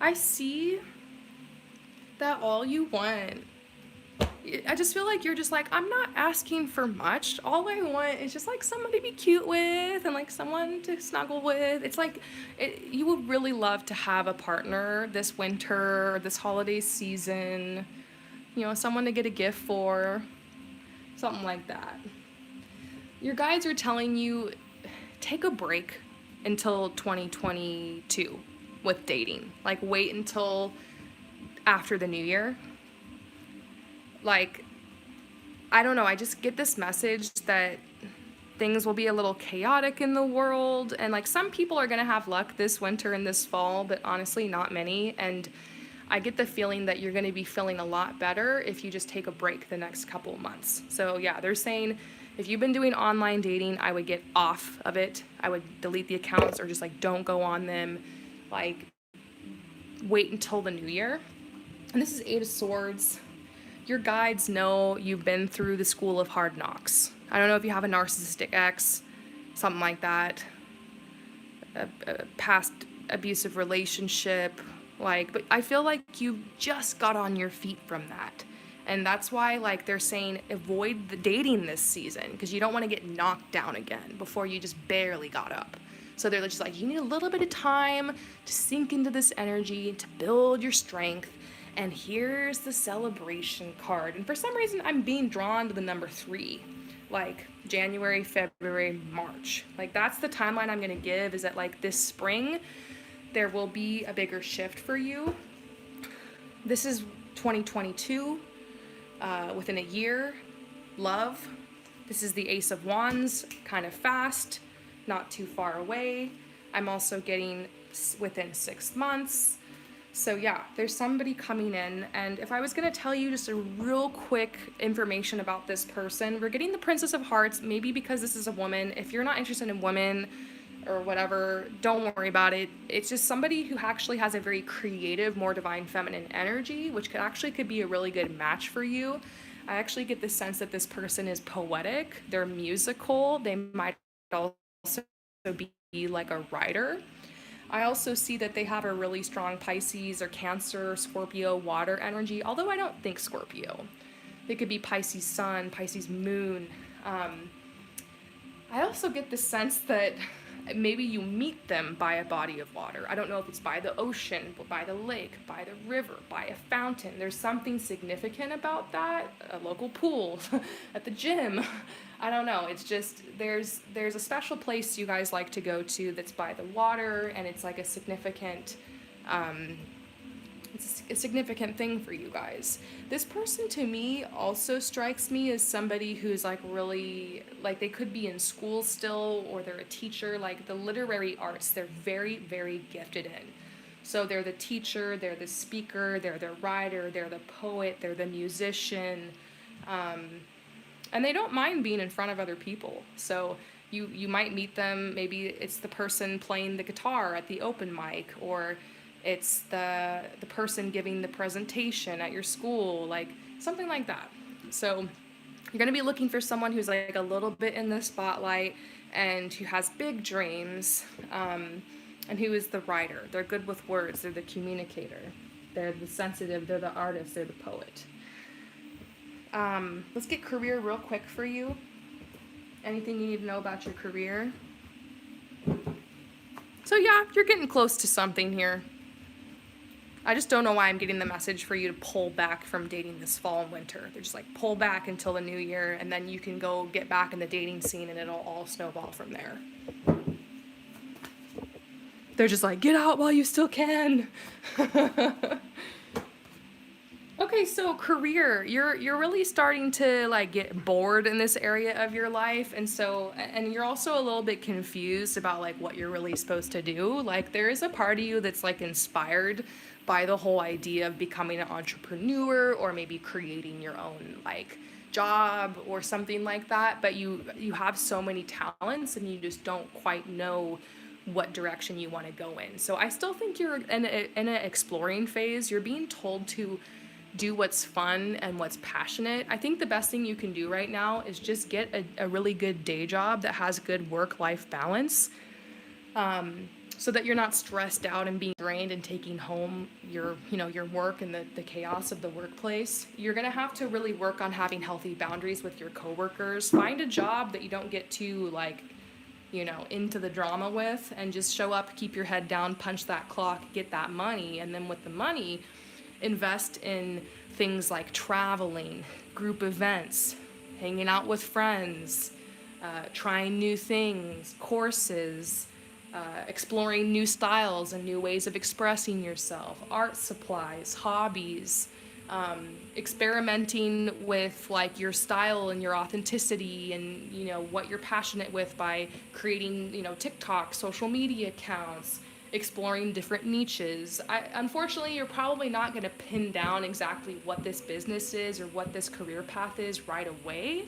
I see that all you want, I just feel like you're just like, I'm not asking for much. All I want is just like somebody to be cute with and like someone to snuggle with. It's like you would really love to have a partner this winter or this holiday season, you know, someone to get a gift for, something like that. Your guides are telling you take a break until 2022 with dating. Like, wait until after the new year. Like, I don't know, I just get this message that things will be a little chaotic in the world, and like some people are going to have luck this winter and this fall, but honestly not many. And I get the feeling that you're going to be feeling a lot better if you just take a break the next couple of months. So yeah, they're saying if you've been doing online dating, I would get off of it. I would delete the accounts or just like don't go on them. Like, wait until the new year. And this is Eight of Swords. Your guides know you've been through the school of hard knocks. I don't know if you have a narcissistic ex, something like that, a past abusive relationship, like, but I feel like you just got on your feet from that. And that's why, like, they're saying avoid the dating this season because you don't want to get knocked down again before you just barely got up. So they're just like, you need a little bit of time to sink into this energy, to build your strength. And here's the celebration card. And for some reason, I'm being drawn to the number 3, like January, February, March. Like, that's the timeline I'm going to give, is that like this spring, there will be a bigger shift for you. This is 2022, within a year. Love. This is the Ace of Wands, kind of fast, not too far away. I'm also getting within 6 months. So yeah, there's somebody coming in, and if I was going to tell you just a real quick information about this person, we're getting the Princess of Hearts, maybe because this is a woman. If you're not interested in women or whatever, don't worry about it. It's just somebody who actually has a very creative, more divine feminine energy, which could be a really good match for you. I actually get the sense that this person is poetic, they're musical, they might also be like a writer. I also see that they have a really strong Pisces or Cancer, Scorpio, water energy, although I don't think Scorpio. They could be Pisces Sun, Pisces Moon. I also get the sense that maybe you meet them by a body of water. I don't know if it's by the ocean, by the lake, by the river, by a fountain. There's something significant about that. A local pool, at the gym. I don't know. It's just there's a special place you guys like to go to that's by the water, and it's like a significant it's a significant thing for you guys. This person to me also strikes me as somebody who's like really, like, they could be in school still, or they're a teacher. Like, the literary arts, they're very, very gifted in. So they're the teacher, they're the speaker, they're the writer, they're the poet, they're the musician. And they don't mind being in front of other people. So you might meet them, maybe it's the person playing the guitar at the open mic, or it's the person giving the presentation at your school, like something like that. So you're going to be looking for someone who's like a little bit in the spotlight and who has big dreams, and who is the writer. They're good with words, they're the communicator, they're the sensitive, they're the artist, they're the poet. Let's get career real quick for you. Anything you need to know about your career? So yeah, you're getting close to something here. I just don't know why I'm getting the message for you to pull back from dating this fall and winter. They're just like, pull back until the new year, and then you can go get back in the dating scene, and it'll all snowball from there. They're just like, get out while you still can. Okay, so career, you're really starting to like get bored in this area of your life, and you're also a little bit confused about like what you're really supposed to do. Like, there is a part of you that's like inspired by the whole idea of becoming an entrepreneur, or maybe creating your own like job or something like that, but you have so many talents and you just don't quite know what direction you want to go in. So I still think you're in an exploring phase. You're being told to do what's fun and what's passionate. I think the best thing you can do right now is just get a really good day job that has good work-life balance, so that you're not stressed out and being drained and taking home your work and the chaos of the workplace. You're gonna have to really work on having healthy boundaries with your coworkers. Find a job that you don't get too into the drama with, and just show up, keep your head down, punch that clock, get that money, and then with the money, invest in things like traveling, group events, hanging out with friends, trying new things, courses, exploring new styles and new ways of expressing yourself, art supplies, hobbies, experimenting with like your style and your authenticity and what you're passionate with by creating TikTok, social media accounts, exploring different niches. Unfortunately, you're probably not going to pin down exactly what this business is or what this career path is right away,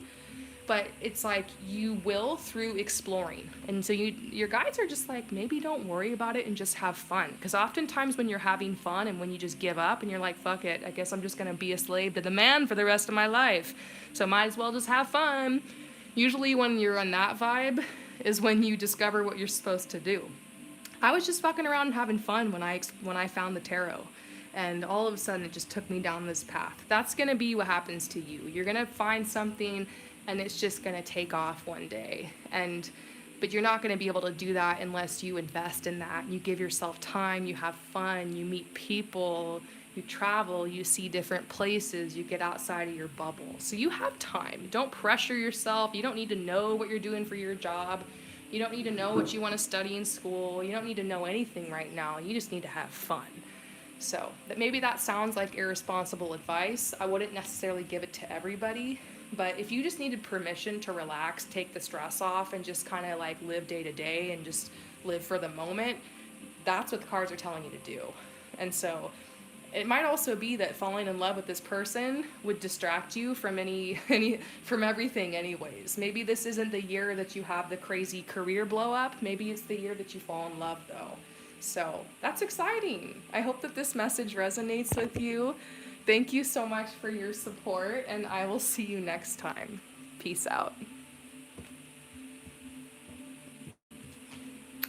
but it's like you will through exploring. And so your guides are just like, maybe don't worry about it and just have fun, because oftentimes when you're having fun and when you just give up and you're like, fuck it, I guess I'm just going to be a slave to the man for the rest of my life, so might as well just have fun. Usually when you're on that vibe is when you discover what you're supposed to do. I was just fucking around and having fun when I found the tarot, and all of a sudden it just took me down this path. That's gonna be what happens to you. You're gonna find something and it's just gonna take off one day. But you're not gonna be able to do that unless you invest in that. You give yourself time, you have fun, you meet people, you travel, you see different places, you get outside of your bubble. So you have time. Don't pressure yourself. You don't need to know what you're doing for your job. You don't need to know what you want to study in school. You don't need to know anything right now. You just need to have fun. So maybe that sounds like irresponsible advice. I wouldn't necessarily give it to everybody. But if you just needed permission to relax, take the stress off, and just kind of like live day to day and just live for the moment, that's what the cards are telling you to do. And so it might also be that falling in love with this person would distract you from from everything anyways. Maybe this isn't the year that you have the crazy career blow up. Maybe it's the year that you fall in love though. So that's exciting. I hope that this message resonates with you. Thank you so much for your support, and I will see you next time. Peace out.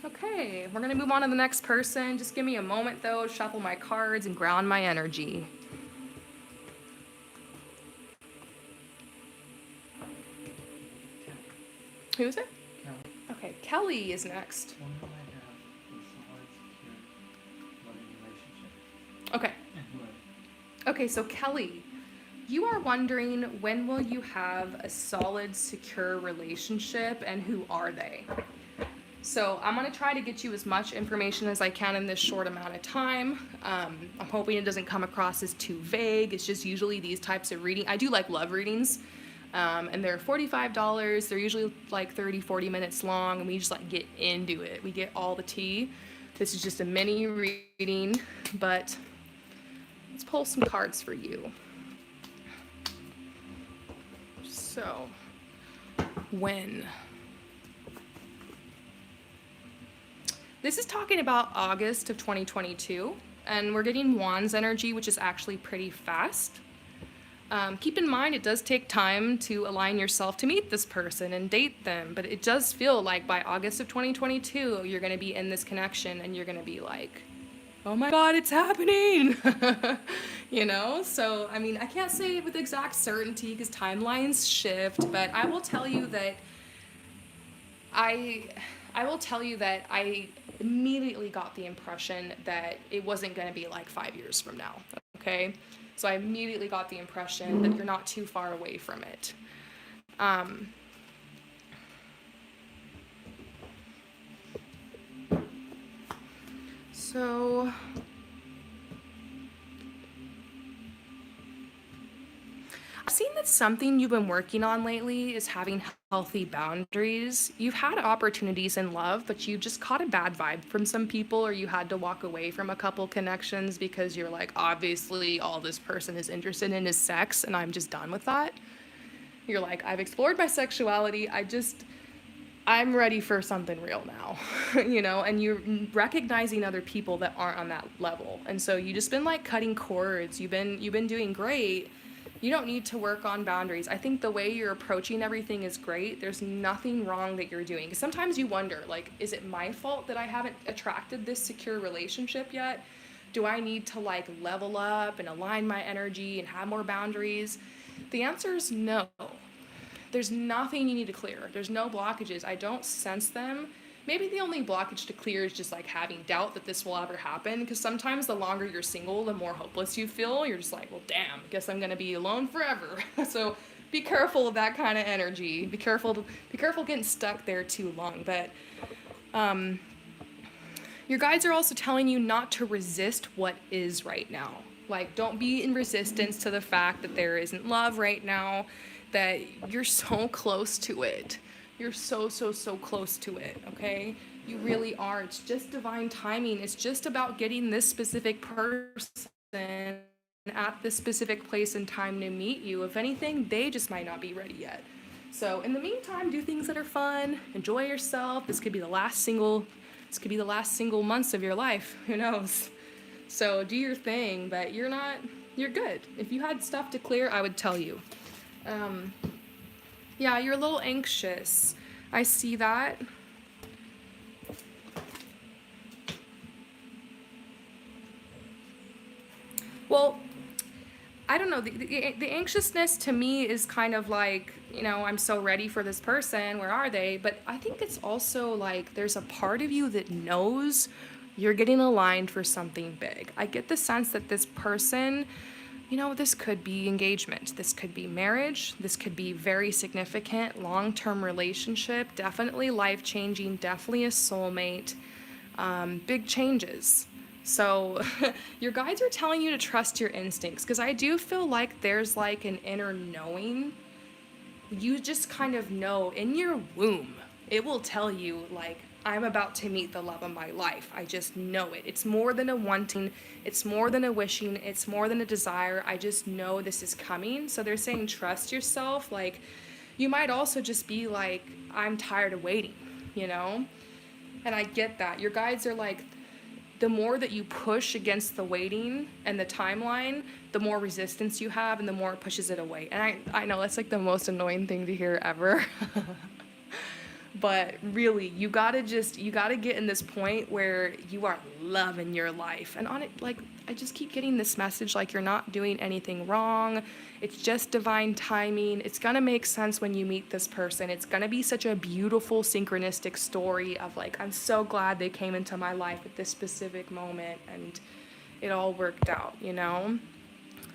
Okay, we're gonna move on to the next person. Just give me a moment though, shuffle my cards and ground my energy. Who is it? Kelly. Okay, Kelly is next. When will I have a solid, secure, loving relationship? Okay. And who are Okay, so Kelly, you are wondering when will you have a solid, secure relationship and who are they? So I'm going to try to get you as much information as I can in this short amount of time. I'm hoping it doesn't come across as too vague. It's just usually these types of reading. I do like love readings, and they're $45. They're usually like 30, 40 minutes long, and we just like get into it. We get all the tea. This is just a mini reading, but let's pull some cards for you. So, when? This is talking about August of 2022, and we're getting Wands energy, which is actually pretty fast. Keep in mind, it does take time to align yourself to meet this person and date them, but it does feel like by August of 2022, you're going to be in this connection and you're going to be like, oh my God, it's happening. So, I mean, I can't say it with exact certainty because timelines shift, but I will tell you that I immediately got the impression that it wasn't going to be like 5 years from now, okay? So I immediately got the impression that you're not too far away from it. So I've seen that something you've been working on lately is having healthy boundaries. You've had opportunities in love, but you just caught a bad vibe from some people, or you had to walk away from a couple connections because you're like, obviously all this person is interested in is sex and I'm just done with that. You're like, I've explored my sexuality. I'm ready for something real now, and you're recognizing other people that aren't on that level. And so you just been like cutting cords. You've been doing great. You don't need to work on boundaries. I think the way you're approaching everything is great. There's nothing wrong that you're doing. 'Cause sometimes you wonder, like, is it my fault that I haven't attracted this secure relationship yet? Do I need to like level up and align my energy and have more boundaries? The answer is no. There's nothing you need to clear. There's no blockages. I don't sense them. Maybe the only blockage to clear is just like having doubt that this will ever happen, because sometimes the longer you're single, the more hopeless you feel. You're just like, well, damn, guess I'm gonna be alone forever. So be careful of that kind of energy. Be careful getting stuck there too long. But your guides are also telling you not to resist what is right now. Like, don't be in resistance to the fact that there isn't love right now, that you're so close to it. You're so close to it, okay? You really are. It's just divine timing. It's just about getting this specific person at this specific place and time to meet you. If anything, they just might not be ready yet. So in the meantime, do things that are fun, enjoy yourself. This could be the last single months of your life. Who knows? So do your thing, but you're good. If you had stuff to clear, I would tell you. Yeah, you're a little anxious. I see that. Well, I don't know. The anxiousness to me is kind of like, I'm so ready for this person. Where are they? But I think it's also like there's a part of you that knows you're getting aligned for something big. I get the sense that this person, this could be engagement. This could be marriage. This could be very significant long-term relationship. Definitely life-changing. Definitely a soulmate. Big changes. So your guides are telling you to trust your instincts, because I do feel like there's like an inner knowing. You just kind of know in your womb. It will tell you, like, I'm about to meet the love of my life. I just know it. It's more than a wanting. It's more than a wishing. It's more than a desire. I just know this is coming. So they're saying trust yourself. Like, you might also just be like, I'm tired of waiting, And I get that. Your guides are like, the more that you push against the waiting and the timeline, the more resistance you have and the more it pushes it away. And I know that's like the most annoying thing to hear ever. But really, you gotta get in this point where you are loving your life. And on it, like, I just keep getting this message, like, you're not doing anything wrong. It's just divine timing. It's gonna make sense when you meet this person. It's gonna be such a beautiful synchronistic story of like, I'm so glad they came into my life at this specific moment and it all worked out,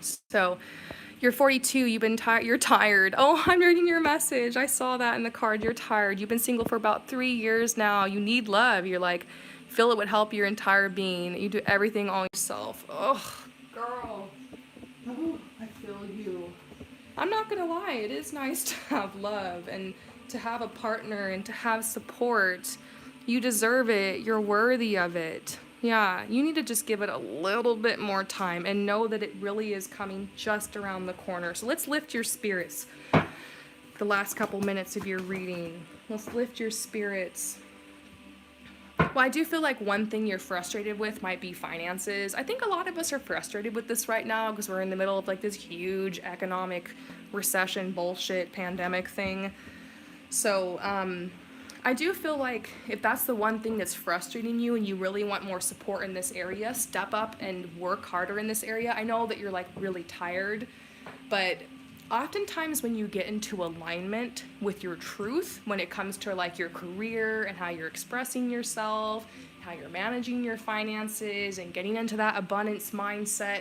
So you're 42, you're tired. Oh, I'm reading your message. I saw that in the card. You're tired. You've been single for about 3 years now. You need love. You're like, feel it would help your entire being. You do everything all yourself. Oh, girl. Oh, I feel you. I'm not gonna lie, it is nice to have love and to have a partner and to have support. You deserve it. You're worthy of it. Yeah, you need to just give it a little bit more time and know that it really is coming just around the corner. So let's lift your spirits the last couple minutes of your reading. Let's lift your spirits. Well, I do feel like one thing you're frustrated with might be finances. I think a lot of us are frustrated with this right now because we're in the middle of like this huge economic recession bullshit pandemic thing. So, I do feel like if that's the one thing that's frustrating you and you really want more support in this area, step up and work harder in this area. I know that you're like really tired, but oftentimes when you get into alignment with your truth, when it comes to like your career and how you're expressing yourself, how you're managing your finances and getting into that abundance mindset,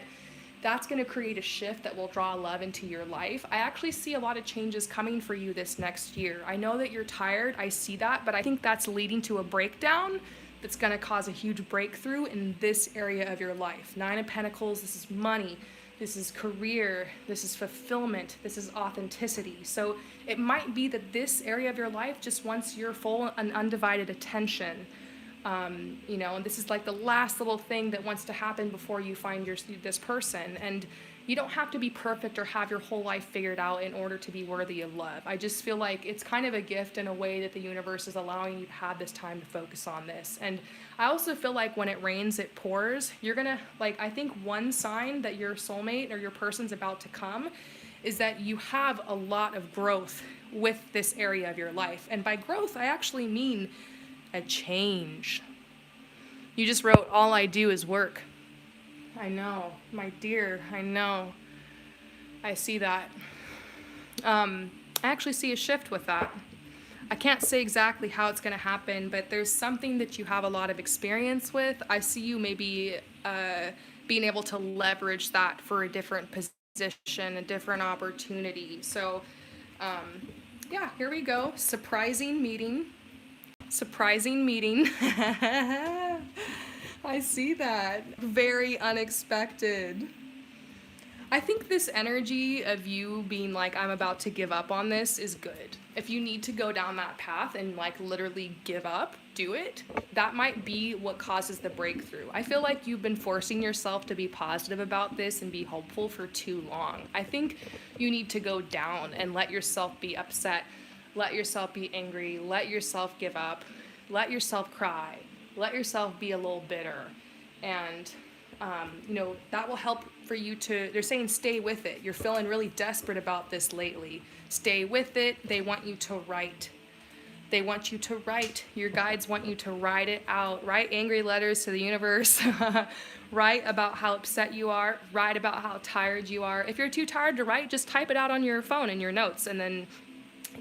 that's going to create a shift that will draw love into your life. I actually see a lot of changes coming for you this next year. I know that you're tired, I see that, but I think that's leading to a breakdown that's going to cause a huge breakthrough in this area of your life. 9 of Pentacles, this is money, this is career, this is fulfillment, this is authenticity. So it might be that this area of your life just wants your full and undivided attention. And this is like the last little thing that wants to happen before you find this person. And you don't have to be perfect or have your whole life figured out in order to be worthy of love. I just feel like it's kind of a gift in a way that the universe is allowing you to have this time to focus on this. And I also feel like when it rains, it pours. You're gonna, like, I think one sign that your soulmate or your person's about to come is that you have a lot of growth with this area of your life. And by growth, I actually mean a change. You just wrote, all I do is work. I know, my dear, I know. I see that. I actually see a shift with that. I can't say exactly how it's going to happen, but there's something that you have a lot of experience with. I see you maybe being able to leverage that for a different position, a different opportunity. So Yeah, here we go. Surprising meeting. Surprising meeting. I see that. Very unexpected. I think this energy of you being like, I'm about to give up on this is good. If you need to go down that path and like literally give up, do it. That might be what causes the breakthrough. I feel like you've been forcing yourself to be positive about this and be hopeful for too long. I think you need to go down and let yourself be upset, let yourself be angry, let yourself give up, let yourself cry, let yourself be a little bitter. And that will help for you to, they're saying stay with it. You're feeling really desperate about this lately. Stay with it. They want you to write. They want you to write. Your guides want you to write it out. Write angry letters to the universe. Write about how upset you are. Write about how tired you are. If you're too tired to write, just type it out on your phone in your notes, and then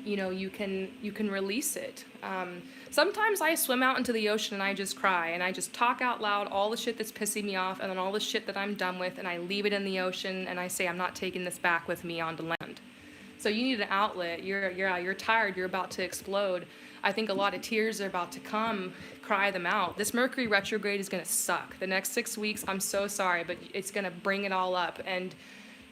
you can release it. Sometimes I swim out into the ocean and I just cry and I just talk out loud all the shit that's pissing me off and then all the shit that I'm done with, and I leave it in the ocean and I say I'm not taking this back with me onto land. So you need an outlet. You're tired. You're about to explode. I think a lot of tears are about to come. Cry them out. This Mercury retrograde is going to suck. The next 6 weeks, I'm so sorry, but it's going to bring it all up. And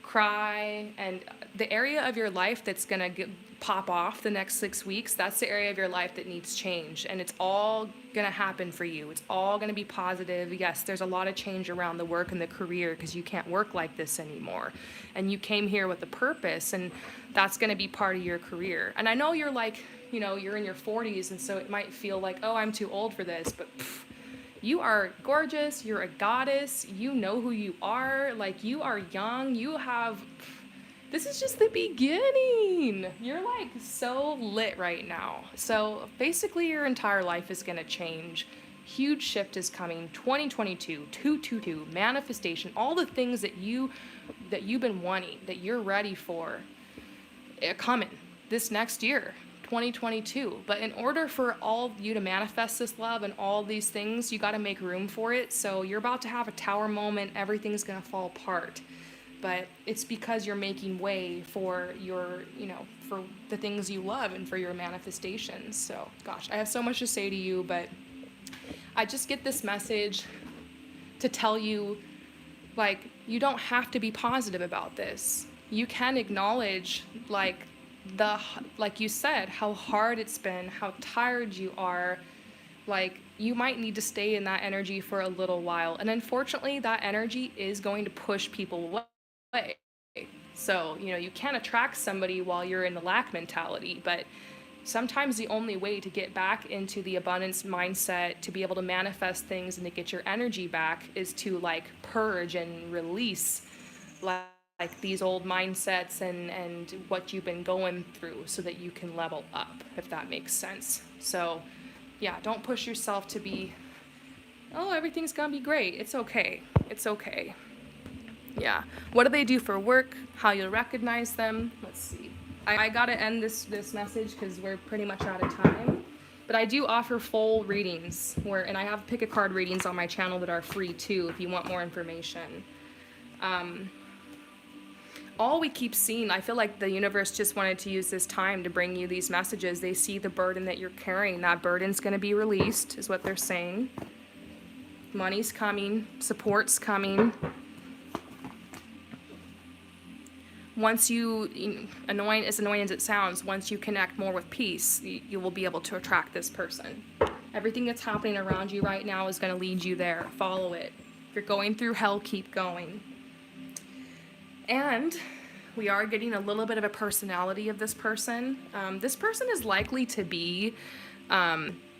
cry, and the area of your life that's going to pop off the next 6 weeks, that's the area of your life that needs change, and it's all going to happen for you. It's all going to be positive. Yes, there's a lot of change around the work and the career because you can't work like this anymore, and you came here with a purpose, and that's going to be part of your career. And I know you're like, you're in your 40s, and so it might feel like, oh, I'm too old for this, but you are gorgeous, you're a goddess, you know who you are, like you are young, this is just the beginning. You're like so lit right now. So basically your entire life is gonna change. Huge shift is coming, 2022, 222, manifestation, all the things that you've been wanting, that you're ready for, coming this next year. 2022. But in order for all you to manifest this love and all these things, you got to make room for it. So you're about to have a tower moment. Everything's going to fall apart. But it's because you're making way for for the things you love and for your manifestations. So, gosh, I have so much to say to you, but I just get this message to tell you, like, you don't have to be positive about this. You can acknowledge, like you said, how hard it's been, how tired you are. Like, you might need to stay in that energy for a little while. And unfortunately, that energy is going to push people away. So, you can't attract somebody while you're in the lack mentality, but sometimes the only way to get back into the abundance mindset, to be able to manifest things and to get your energy back, is to like purge and release like these old mindsets and what you've been going through, so that you can level up, if that makes sense. So yeah, don't push yourself to be, oh, everything's gonna be great. It's okay. It's okay. Yeah. What do they do for work? How you recognize them? Let's see. I gotta end this message because we're pretty much out of time. But I do offer full readings and I have pick a card readings on my channel that are free too if you want more information. All we keep seeing, I feel like the universe just wanted to use this time to bring you these messages. They see the burden that you're carrying. That burden's going to be released, is what they're saying. Money's coming. Support's coming. Once annoying as it sounds, once you connect more with peace, you will be able to attract this person. Everything that's happening around you right now is going to lead you there. Follow it. If you're going through hell, keep going. And we are getting a little bit of a personality of this person. This person is likely to be,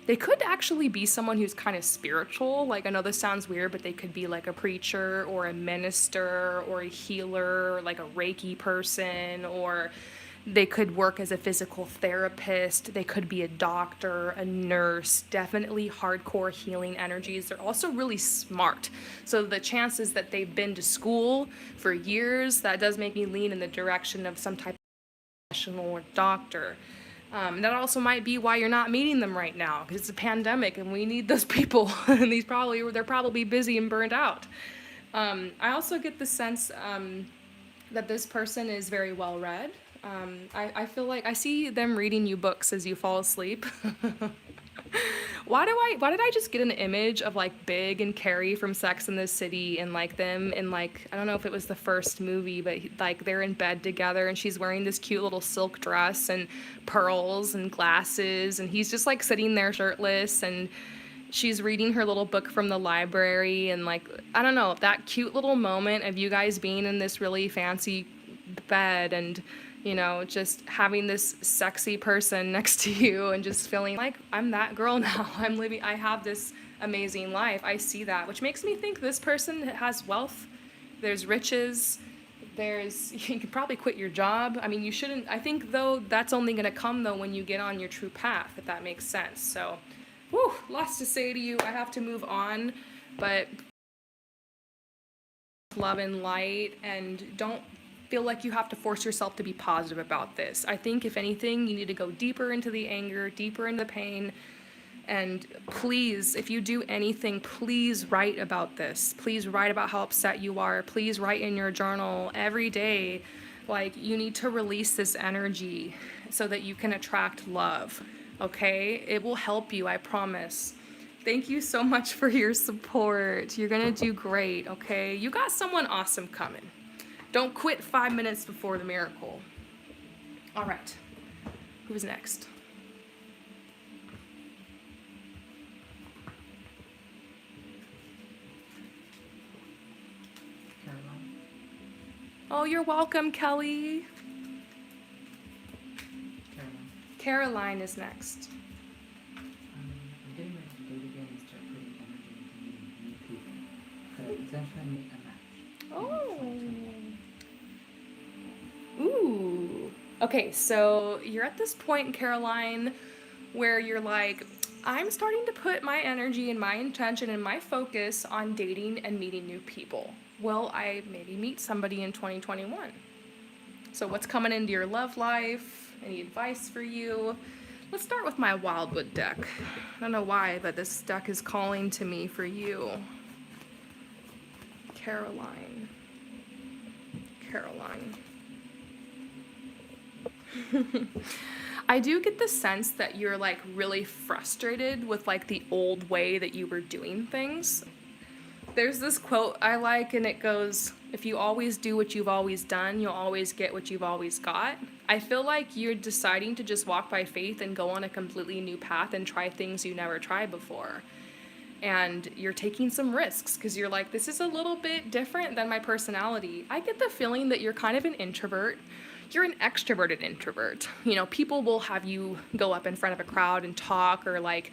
they could actually be someone who's kind of spiritual. Like, I know this sounds weird, but they could be like a preacher or a minister or a healer, like a Reiki person, or they could work as a physical therapist. They could be a doctor, a nurse, definitely hardcore healing energies. They're also really smart. So the chances that they've been to school for years, that does make me lean in the direction of some type of professional or doctor. That also might be why you're not meeting them right now, because it's a pandemic and we need those people. And they're probably busy and burned out. I also get the sense that this person is very well read. I feel like I see them reading you books as you fall asleep. Why did I just get an image of like Big and Carrie from Sex and the City and like them in like, I don't know if it was the first movie, but like they're in bed together and she's wearing this cute little silk dress and pearls and glasses and he's just like sitting there shirtless and she's reading her little book from the library and like, I don't know, that cute little moment of you guys being in this really fancy bed and just having this sexy person next to you and just feeling like I'm that girl now. I have this amazing life. I see that, which makes me think this person has wealth. There's riches. You could probably quit your job. I mean, you shouldn't, I think though, that's only going to come though when you get on your true path, if that makes sense. So, lots to say to you. I have to move on, but love and light, and don't feel like you have to force yourself to be positive about this. I think if anything, you need to go deeper into the anger, deeper into the pain, and please, if you do anything, please write about this. Please write about how upset you are. Please write in your journal every day. Like, you need to release this energy so that you can attract love, okay? It will help you, I promise. Thank you so much for your support. You're gonna do great, okay? You got someone awesome coming. Don't quit 5 minutes before the miracle. All right, who's next? Caroline. Oh, you're welcome, Kelly. Caroline is next. I'm getting ready to date again and start putting energy into meeting new people. Could potentially meet a match. Oh. Ooh. Okay, so you're at this point, Caroline, where you're like, I'm starting to put my energy and my intention and my focus on dating and meeting new people. Will I maybe meet somebody in 2021? So what's coming into your love life? Any advice for you? Let's start with my Wildwood deck. I don't know why, but this deck is calling to me for you. Caroline. I do get the sense that you're like really frustrated with like the old way that you were doing things. There's this quote I like and it goes, if you always do what you've always done, you'll always get what you've always got. I feel like you're deciding to just walk by faith and go on a completely new path and try things you never tried before. And you're taking some risks because you're like, this is a little bit different than my personality. I get the feeling that you're kind of an introvert. You're an extroverted introvert. People will have you go up in front of a crowd and talk, or like,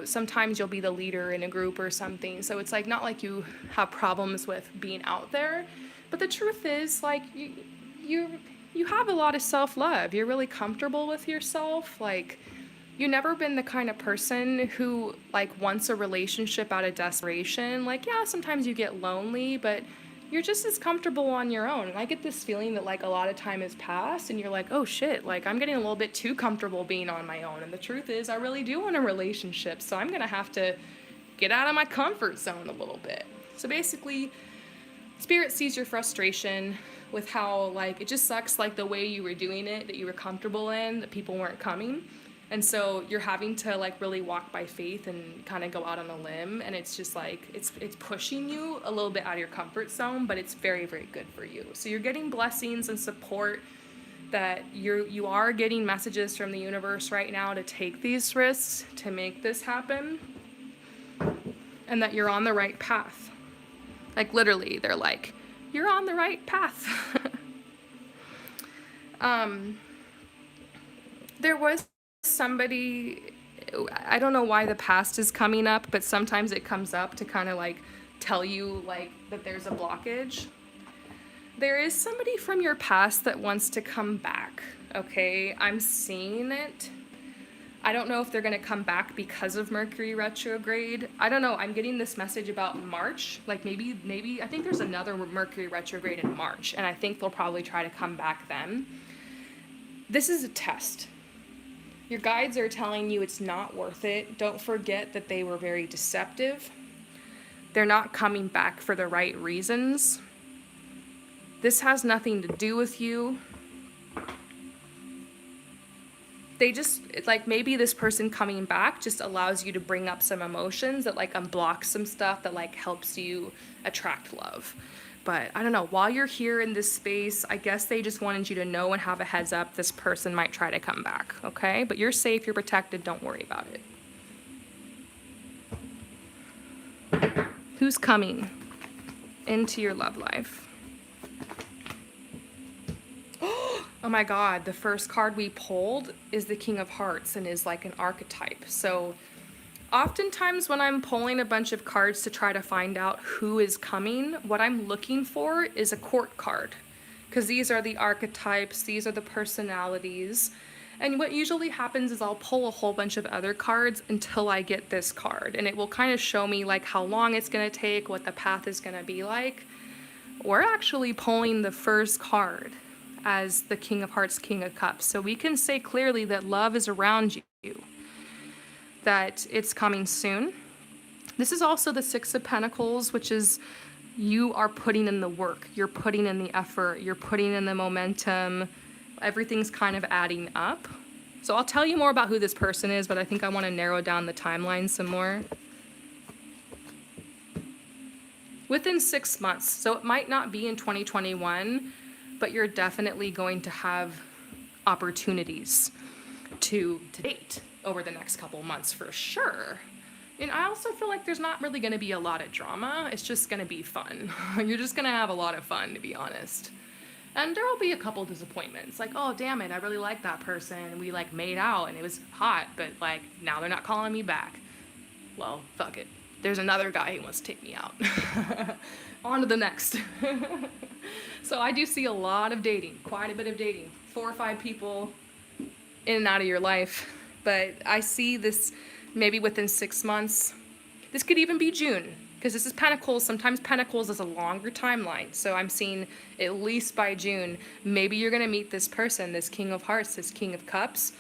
sometimes you'll be the leader in a group or something. So it's like, not like you have problems with being out there. But the truth is, like, you have a lot of self-love. You're really comfortable with yourself. Like, you've never been the kind of person who, like, wants a relationship out of desperation. Like, yeah, sometimes you get lonely, but you're just as comfortable on your own. And I get this feeling that, like, a lot of time has passed, and you're like, oh, shit, like, I'm getting a little bit too comfortable being on my own. And the truth is, I really do want a relationship, so I'm going to have to get out of my comfort zone a little bit. So basically, Spirit sees your frustration with how, like, it just sucks, like, the way you were doing it, that you were comfortable in, that people weren't coming. And so you're having to, like, really walk by faith and kind of go out on a limb. And it's just like, it's pushing you a little bit out of your comfort zone, but it's very, very good for you. So you're getting blessings and support, that you are getting messages from the universe right now to take these risks, to make this happen, and that you're on the right path. Like, literally, they're like, you're on the right path. There was somebody, I don't know why the past is coming up, but sometimes it comes up to kind of like tell you like that there's a blockage. There is somebody from your past that wants to come back, okay? I'm seeing it. I don't know if they're going to come back because of Mercury retrograde. I don't know. I'm getting this message about March. Like maybe I think there's another Mercury retrograde in March, and I think they'll probably try to come back then. This is a test. Your guides are telling you it's not worth it. Don't forget that they were very deceptive. They're not coming back for the right reasons. This has nothing to do with you. they just, it's like maybe this person coming back just allows you to bring up some emotions that like unblocks some stuff that like helps you attract love. But I don't know, while you're here in this space, I guess they just wanted you to know and have a heads up this person might try to come back, okay? But you're safe, you're protected, don't worry about it. Who's coming into your love life? Oh my God, the first card we pulled is the King of Hearts and is like an archetype. So oftentimes when I'm pulling a bunch of cards to try to find out who is coming, what I'm looking for is a court card. Because these are the archetypes, these are the personalities. And what usually happens is I'll pull a whole bunch of other cards until I get this card. And it will kind of show me like how long it's going to take, what the path is going to be like. We're actually pulling the first card as the King of Hearts, King of Cups. So we can say clearly that love is around you, that it's coming soon. This is also the Six of Pentacles, which is you are putting in the work, you're putting in the effort, you're putting in the momentum, everything's kind of adding up. So I'll tell you more about who this person is, but I think I want to narrow down the timeline some more. Within 6 months, so it might not be in 2021, but you're definitely going to have opportunities to date over the next couple months for sure. And I also feel like there's not really going to be a lot of drama. It's just going to be fun. You're just going to have a lot of fun, to be honest. And there will be a couple disappointments. Like, oh, damn it, I really like that person. We, like, made out, and it was hot, but, like, now they're not calling me back. Well, fuck it. There's another guy who wants to take me out. On to the next. So I do see a lot of dating, quite a bit of dating. 4 or 5 people in and out of your life. But I see this maybe within 6 months. This could even be June, because this is Pentacles. Sometimes Pentacles is a longer timeline. So I'm seeing at least by June, maybe you're going to meet this person, this King of Hearts, this King of Cups.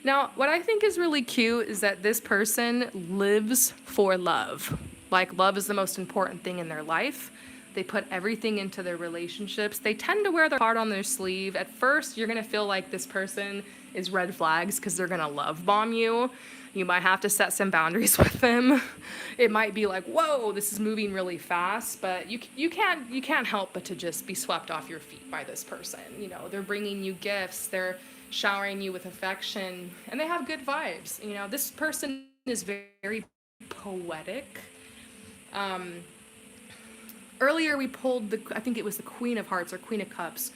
Now, what I think is really cute is that this person lives for love. Like, love is the most important thing in their life. They put everything into their relationships. They tend to wear their heart on their sleeve. At first, you're going to feel like this person is red flags because they're going to love bomb you. You might have to set some boundaries with them. It might be like, whoa, this is moving really fast, but you can't help but to just be swept off your feet by this person. You know, they're bringing you gifts. They're showering you with affection, and they have good vibes. You know, this person is very poetic. Earlier we pulled I think it was the Queen of Hearts or Queen of Cups,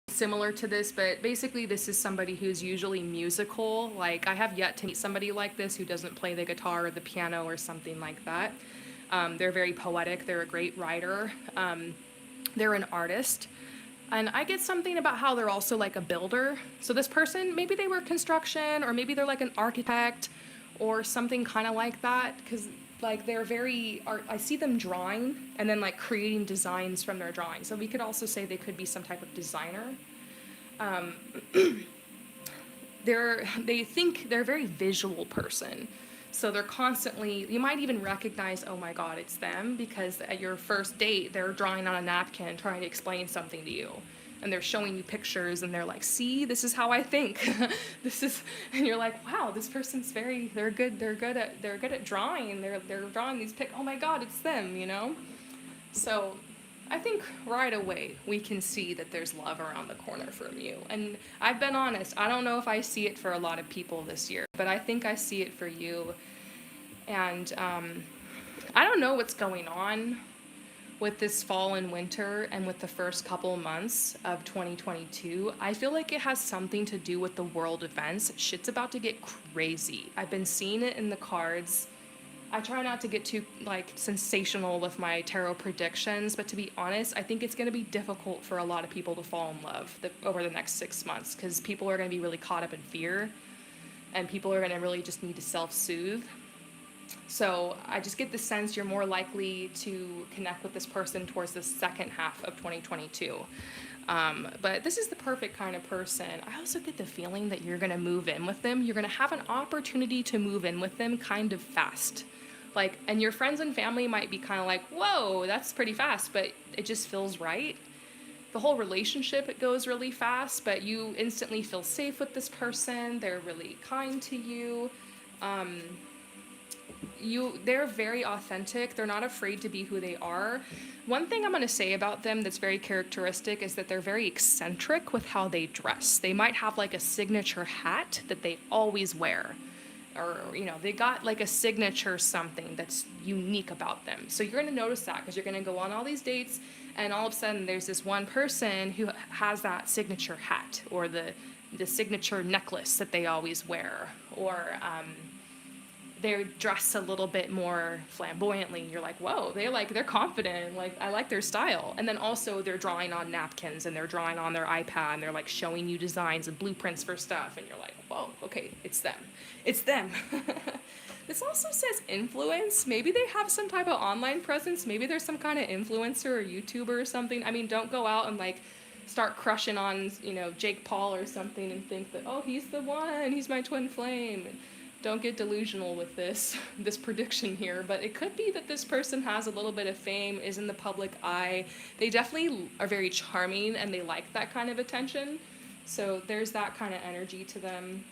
similar to this, but basically this is somebody who's usually musical. Like, I have yet to meet somebody like this who doesn't play the guitar or the piano or something like that. They're very poetic. They're a great writer. They're an artist. And I get something about how they're also like a builder. So this person, maybe they work construction, or maybe they're like an architect or something kind of like that, because like they're very I see them drawing and then like creating designs from their drawing. So we could also say they could be some type of designer. They think they're a very visual person. So they're constantly, you might even recognize, oh my God, it's them, because at your first date, they're drawing on a napkin trying to explain something to you. And they're showing you pictures, and they're like, see, this is how I think. And you're like, wow, this person's they're good at drawing. They're drawing these oh my God, it's them, you know? So I think right away we can see that there's love around the corner from you. And I've been honest, I don't know if I see it for a lot of people this year, but I think I see it for you. And I don't know what's going on with this fall and winter and with the first couple months of 2022. I feel like it has something to do with the world events. Shit's about to get crazy. I've been seeing it in the cards. I try not to get too like sensational with my tarot predictions, but to be honest, I think it's going to be difficult for a lot of people to fall in love over the next 6 months, because people are going to be really caught up in fear, and people are going to really just need to self-soothe. So I just get the sense you're more likely to connect with this person towards the second half of 2022. But this is the perfect kind of person. I also get the feeling that you're going to move in with them. You're going to have an opportunity to move in with them kind of fast. Like, and your friends and family might be kind of like, whoa, that's pretty fast, but it just feels right. the whole relationship, it goes really fast, but you instantly feel safe with this person. They're really kind to you. They're very authentic. They're not afraid to be who they are. One thing I'm going to say about them that's very characteristic is that they're very eccentric with how they dress. They might have like a signature hat that they always wear, or they got like a signature something that's unique about them. So you're going to notice that because you're going to go on all these dates, and all of a sudden there's this one person who has that signature hat or the signature necklace that they always wear, or they're dressed a little bit more flamboyantly. You're like, whoa, they're confident. Like, I like their style. And then also they're drawing on napkins and they're drawing on their iPad and they're like showing you designs and blueprints for stuff. And you're like, whoa, okay, it's them. It's them. This also says influence. Maybe they have some type of online presence. Maybe there's some kind of influencer or YouTuber or something. I mean, don't go out and like start crushing on, Jake Paul or something and think that, oh, he's the one, he's my twin flame. Don't get delusional with this prediction here, but it could be that this person has a little bit of fame, is in the public eye. They definitely are very charming and they like that kind of attention. So there's that kind of energy to them.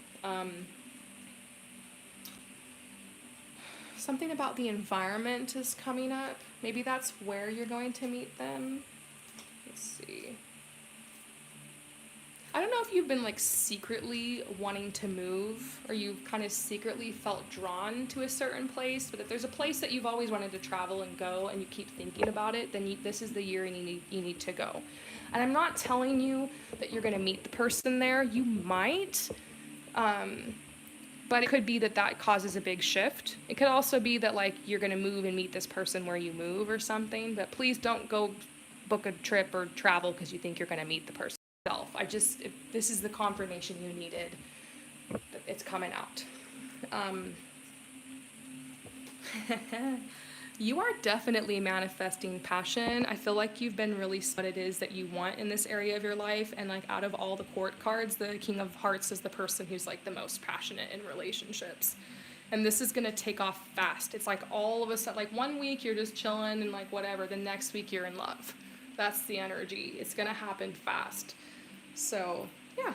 Something about the environment is coming up. Maybe that's where you're going to meet them. Let's see. I don't know if you've been like secretly wanting to move, or you've kind of secretly felt drawn to a certain place, but if there's a place that you've always wanted to travel and go and you keep thinking about it, then this is the year and you need to go. And I'm not telling you that you're going to meet the person there. You might, but it could be that causes a big shift. It could also be that like you're going to move and meet this person where you move or something, but please don't go book a trip or travel because you think you're going to meet the person. If this is the confirmation you needed, it's coming out. You are definitely manifesting passion. I feel like you've been really what it is that you want in this area of your life, and like out of all the court cards, the King of Hearts is the person who's like the most passionate in relationships. And this is gonna take off fast. It's like all of a sudden, like 1 week you're just chilling and like whatever, the next week you're in love. That's the energy. It's gonna happen fast. So, yeah,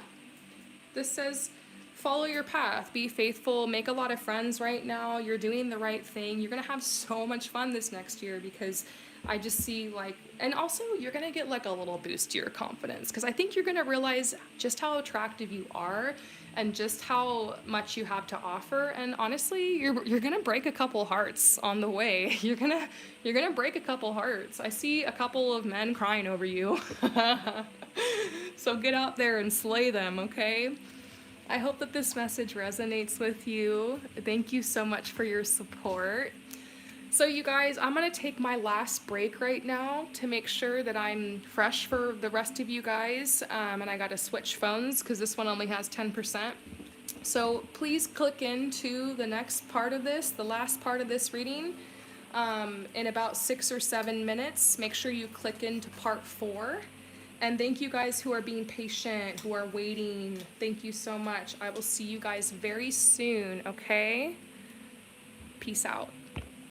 this says follow your path, be faithful, make a lot of friends right now. You're doing the right thing. You're going to have so much fun this next year because I just see like, and also you're going to get like a little boost to your confidence because I think you're going to realize just how attractive you are and just how much you have to offer. And honestly, you're going to break a couple hearts on the way. You're going to break a couple hearts. I see a couple of men crying over you. So get out there and slay them, okay? I hope that this message resonates with you. Thank you so much for your support. So you guys, I'm going to take my last break right now to make sure that I'm fresh for the rest of you guys. And I got to switch phones because this one only has 10%. So please click into the next part of this, the last part of this reading, in about 6 or 7 minutes. Make sure you click into part 4. And thank you guys who are being patient, who are waiting. Thank you so much. I will see you guys very soon, okay? Peace out.